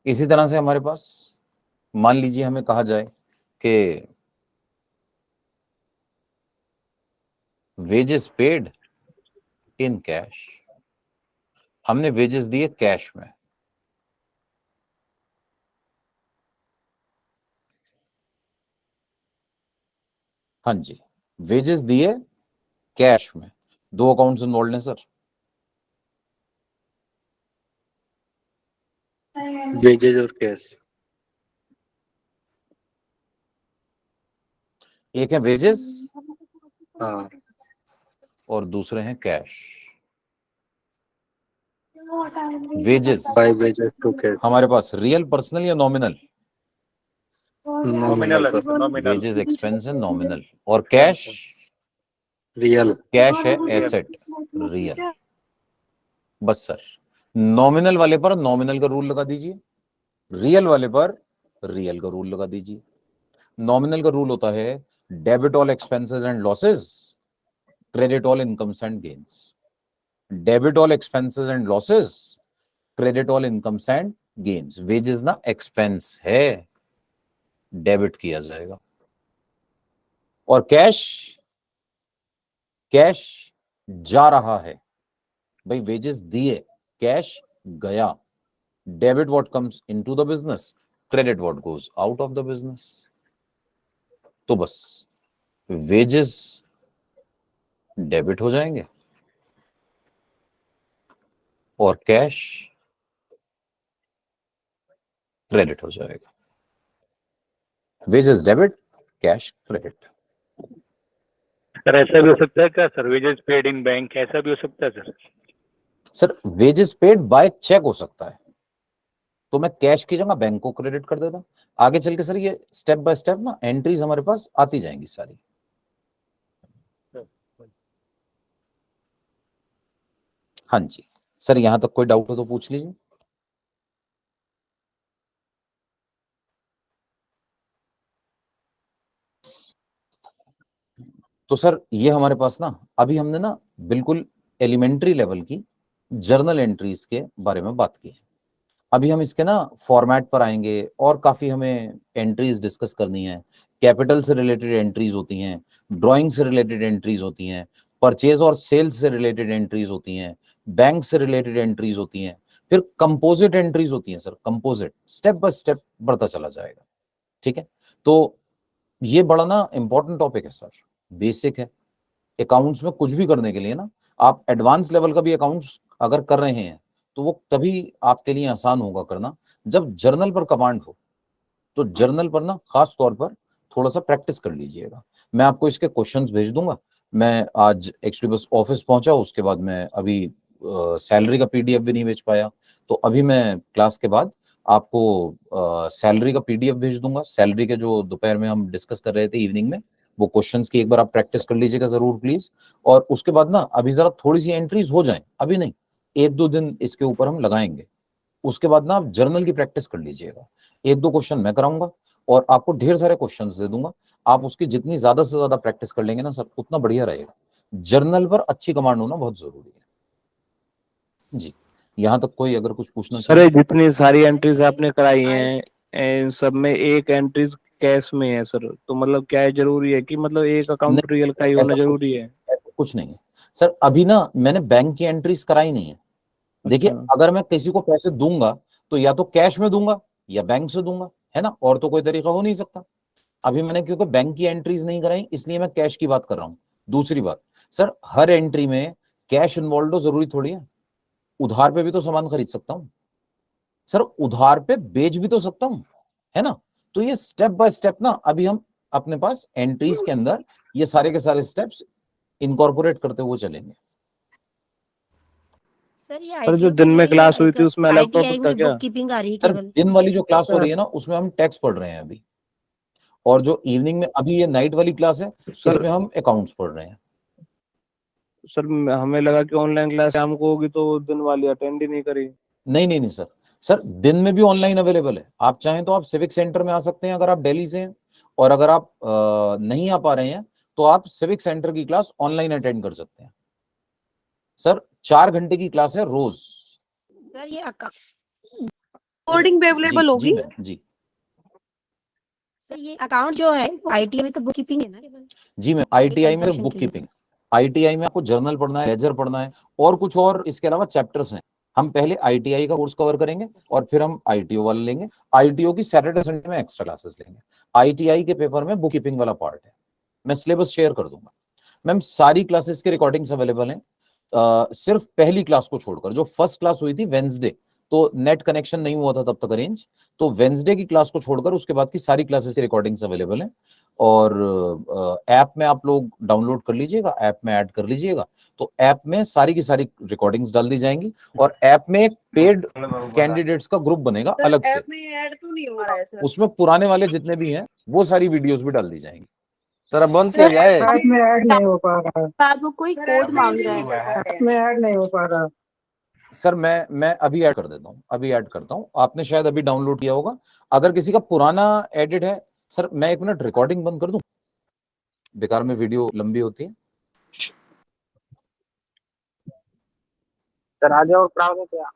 इसी तरह से हमारे पास मान लीजिए हमें कहा जाए कि वेजेस पेड इन कैश, हमने वेजेस दिए कैश में। हाँ जी, वेजेस दिए कैश में। 2 अकाउंट्स इन्वॉल्व हैं सर, वेजेज और कैश। एक है वेजेस हाँ। और दूसरे हैं cash. Wages by wages to cash. हमारे पास रियल, पर्सनल या nominal? Nominal sir. Wages expense है नॉमिनल। और कैश? रियल। कैश है एसेट, रियल। बस सर, नॉमिनल वाले पर नॉमिनल का रूल लगा दीजिए, रियल वाले पर रियल का रूल लगा दीजिए। नॉमिनल का रूल होता है debit all expenses and losses, credit all incomes and gains. Debit all expenses and losses, credit all incomes and gains. Wages ना एक्सपेंस है, डेबिट किया जाएगा। और कैश, कैश जा रहा है, भाई वेजेस दिए, कैश गया। Debit what comes into the business, credit what goes out of the business. तो बस वेजेस डेबिट हो जाएंगे और कैश क्रेडिट हो जाएगा। Wages debit, cash credit. Sir ऐसा भी हो सकता है क्या sir, wages paid in bank, ऐसा भी हो सकता है sir? Sir wages paid by cheque हो सकता है, तो मैं कैश की जगह बैंक को क्रेडिट कर देता हूं। आगे चल के सर ये स्टेप बाय स्टेप ना एंट्रीज हमारे पास आती जाएंगी सारी। हाँ जी सर, यहां तक कोई डाउट हो तो पूछ लीजिए। तो सर ये हमारे पास ना अभी हमने ना बिल्कुल एलिमेंट्री लेवल की जर्नल एंट्रीज के बारे में बात की है। अभी हम इसके ना फॉर्मेट पर आएंगे और काफी हमें एंट्रीज डिस्कस करनी है। कैपिटल से रिलेटेड एंट्रीज होती हैं, ड्राइंग से रिलेटेड एंट्रीज होती हैं, परचेज और सेल्स से रिलेटेड एंट्रीज होती हैं, बैंक से रिलेटेड एंट्रीज होती हैं, फिर कंपोजिट एंट्रीज होती हैं। Sir composite step by step बढ़ता चला जाएगा। ठीक है, तो ये बड़ा ना इंपॉर्टेंट टॉपिक है सर, बेसिक है। अकाउंट्स में कुछ भी करने के लिए ना आप एडवांस लेवल का भी अकाउंट्स अगर कर रहे हैं तो वो तभी आपके लिए आसान होगा करना जब जर्नल पर कमांड हो। तो जर्नल पर ना खास तौर पर थोड़ा सा प्रैक्टिस कर लीजिएगा। मैं आपको इसके क्वेश्चंस भेज दूंगा। मैं आज एक्चुअली बस ऑफिस पहुंचा, उसके बाद मैं अभी सैलरी का पीडीएफ भी नहीं भेज पाया, तो अभी मैं क्लास के बाद आपको सैलरी का पीडीएफ भेज दूंगा। सैलरी के जो दोपहर में हम डिस्कस कर रहे थे इवनिंग में, वो क्वेश्चंस की एक बार आप प्रैक्टिस कर लीजिएगा जरूर प्लीज। और उसके बाद ना अभी जरा थोड़ी सी एंट्रीज हो जाएं, अभी नहीं, 1-2 दिन इसके ऊपर हम लगाएंगे। उसके बाद ना आप जर्नल की प्रैक्टिस कर लीजिएगा। 1-2 क्वेश्चन मैं कराऊंगा और आपको ढेर सारे क्वेश्चंस दे दूंगा। आप उसकी जितनी ज्यादा से ज्यादा प्रैक्टिस कर लेंगे ना सर, उतना बढ़िया रहेगा। जर्नल पर अच्छी कमांड होना बहुत जरूरी है जी। यहाँ तक कोई अगर कुछ पूछना सर चाहे। जितनी सारी एंट्रीज आपने कराई हैं इन सब में एक एंट्रीज कैश में है सर, तो मतलब क्या है, जरूरी है कि मतलब एक अकाउंट रियल का ही होना जरूरी है? ऐसा कुछ नहीं है सर। अभी ना मैंने बैंक की एंट्रीज कराई नहीं है। देखिए अगर मैं किसी को पैसे दूंगा तो या तो कैश में दूंगा या बैंक से दूंगा, है ना, और तो कोई तरीका हो नहीं सकता। अभी मैंने क्योंकि बैंक की एंट्रीज नहीं कराई इसलिए मैं कैश की बात कर रहा हूं। दूसरी बात सर, हर एंट्री में कैश इन्वॉल्व हो जरूरी थोड़ी है। उधार पे भी तो सामान खरीद सकता हूं सर, उधार पे बेच भी तो सकता हूं, है ना। तो ये स्टेप बाय स्टेप ना अभी हम अपने पास एंट्रीज के अंदर ये सारे के सारे स्टेप्स इनकॉर्पोरेट करते हुए चलेंगे। सर जो दिन में क्लास हुई थी उसमें अलग टॉपिक था क्या? बुककीपिंग आ रही है सर केवल। दिन वाली जो क्लास हो रही है ना उसमें हम टैक्स पढ़ रहे हैं अभी, और जो इवनिंग में अभी ये नाइट वाली क्लास है इसमें हम अकाउंट्स पढ़ रहे हैं। सर हमें लगा कि ऑनलाइन क्लास शाम को होगी तो दिन वाली अटेंड ही नहीं करी। नहीं नहीं नहीं सर, सर दिन में भी ऑनलाइन अवेलेबल है। आप चाहें तो आप सिविक सेंटर में आ सकते हैं अगर आप दिल्ली से हैं, और अगर आप नहीं आ पा रहे हैं तो आप सिविक सेंटर की क्लास ऑनलाइन अटेंड कर सकते हैं। सर 4 घंटे की क्लास है रोज। सर ये रिकॉर्डिंग भी अवेलेबल होगी? जी सर ये अकाउंट जो है आईटीआई में तो बुक कीपिंग है ना केवल? जी मैम, आईटीआई में बुक कीपिंग, आईटीआई में आपको जर्नल पढ़ना है, लेजर पढ़ना है और कुछ और इसके अलावा चैप्टर्स हैं। हम पहले आईटीआई का कोर्स कवर करेंगे और फिर हम आईटीओ वाला लेंगे। आईटीओ की सैटरडे संडे में एक्स्ट्रा क्लासेस लेंगे। आईटीआई के पेपर में बुक कीपिंग वाला पार्ट है। मैं सिलेबस शेयर कर दूंगा मैम। सारी क्लासेस के रिकॉर्डिंग्स अवेलेबल हैं, सिर्फ पहली क्लास को छोड़कर। जो फर्स्ट क्लास हुई थी वेंसडे, तो नेट कनेक्शन नहीं हुआ था तब तक अरेंज, तो वेंसडे की क्लास को छोड़कर उसके बाद की सारी क्लासेस की रिकॉर्डिंग्स अवेलेबल हैं। और ऐप में आप लोग डाउनलोड कर लीजिएगा, ऐप में ऐड कर लीजिएगा, तो ऐप में सारी की सारी रिकॉर्डिंग्स डाल दी जाएंगी। और ऐप में एक पेड कैंडिडेट्स का ग्रुप बनेगा अलग से, ऐप में ऐड तो नहीं हो रहा है सर। उसमें पुराने वाले जितने भी हैं वो सारी वीडियोस भी डाल दी जाएंगी। सर अब बंद किया जाए? ऐप में ऐड नहीं हो पा रहा, बाद वो कोई कोड मांग रहा है। ऐप में ऐड नहीं हो पा रहा। सर मैं अभी ऐड कर देता हूँ, अभी ऐड करता हूँ। आपने शायद अभी डाउनलोड किया होगा। अगर किसी का पुराना एडिट है सर, मैं 1 मिनट रिकॉर्डिंग बंद कर दूं, बेकार में वीडियो लंबी होती है। सर आ जाओ, क्या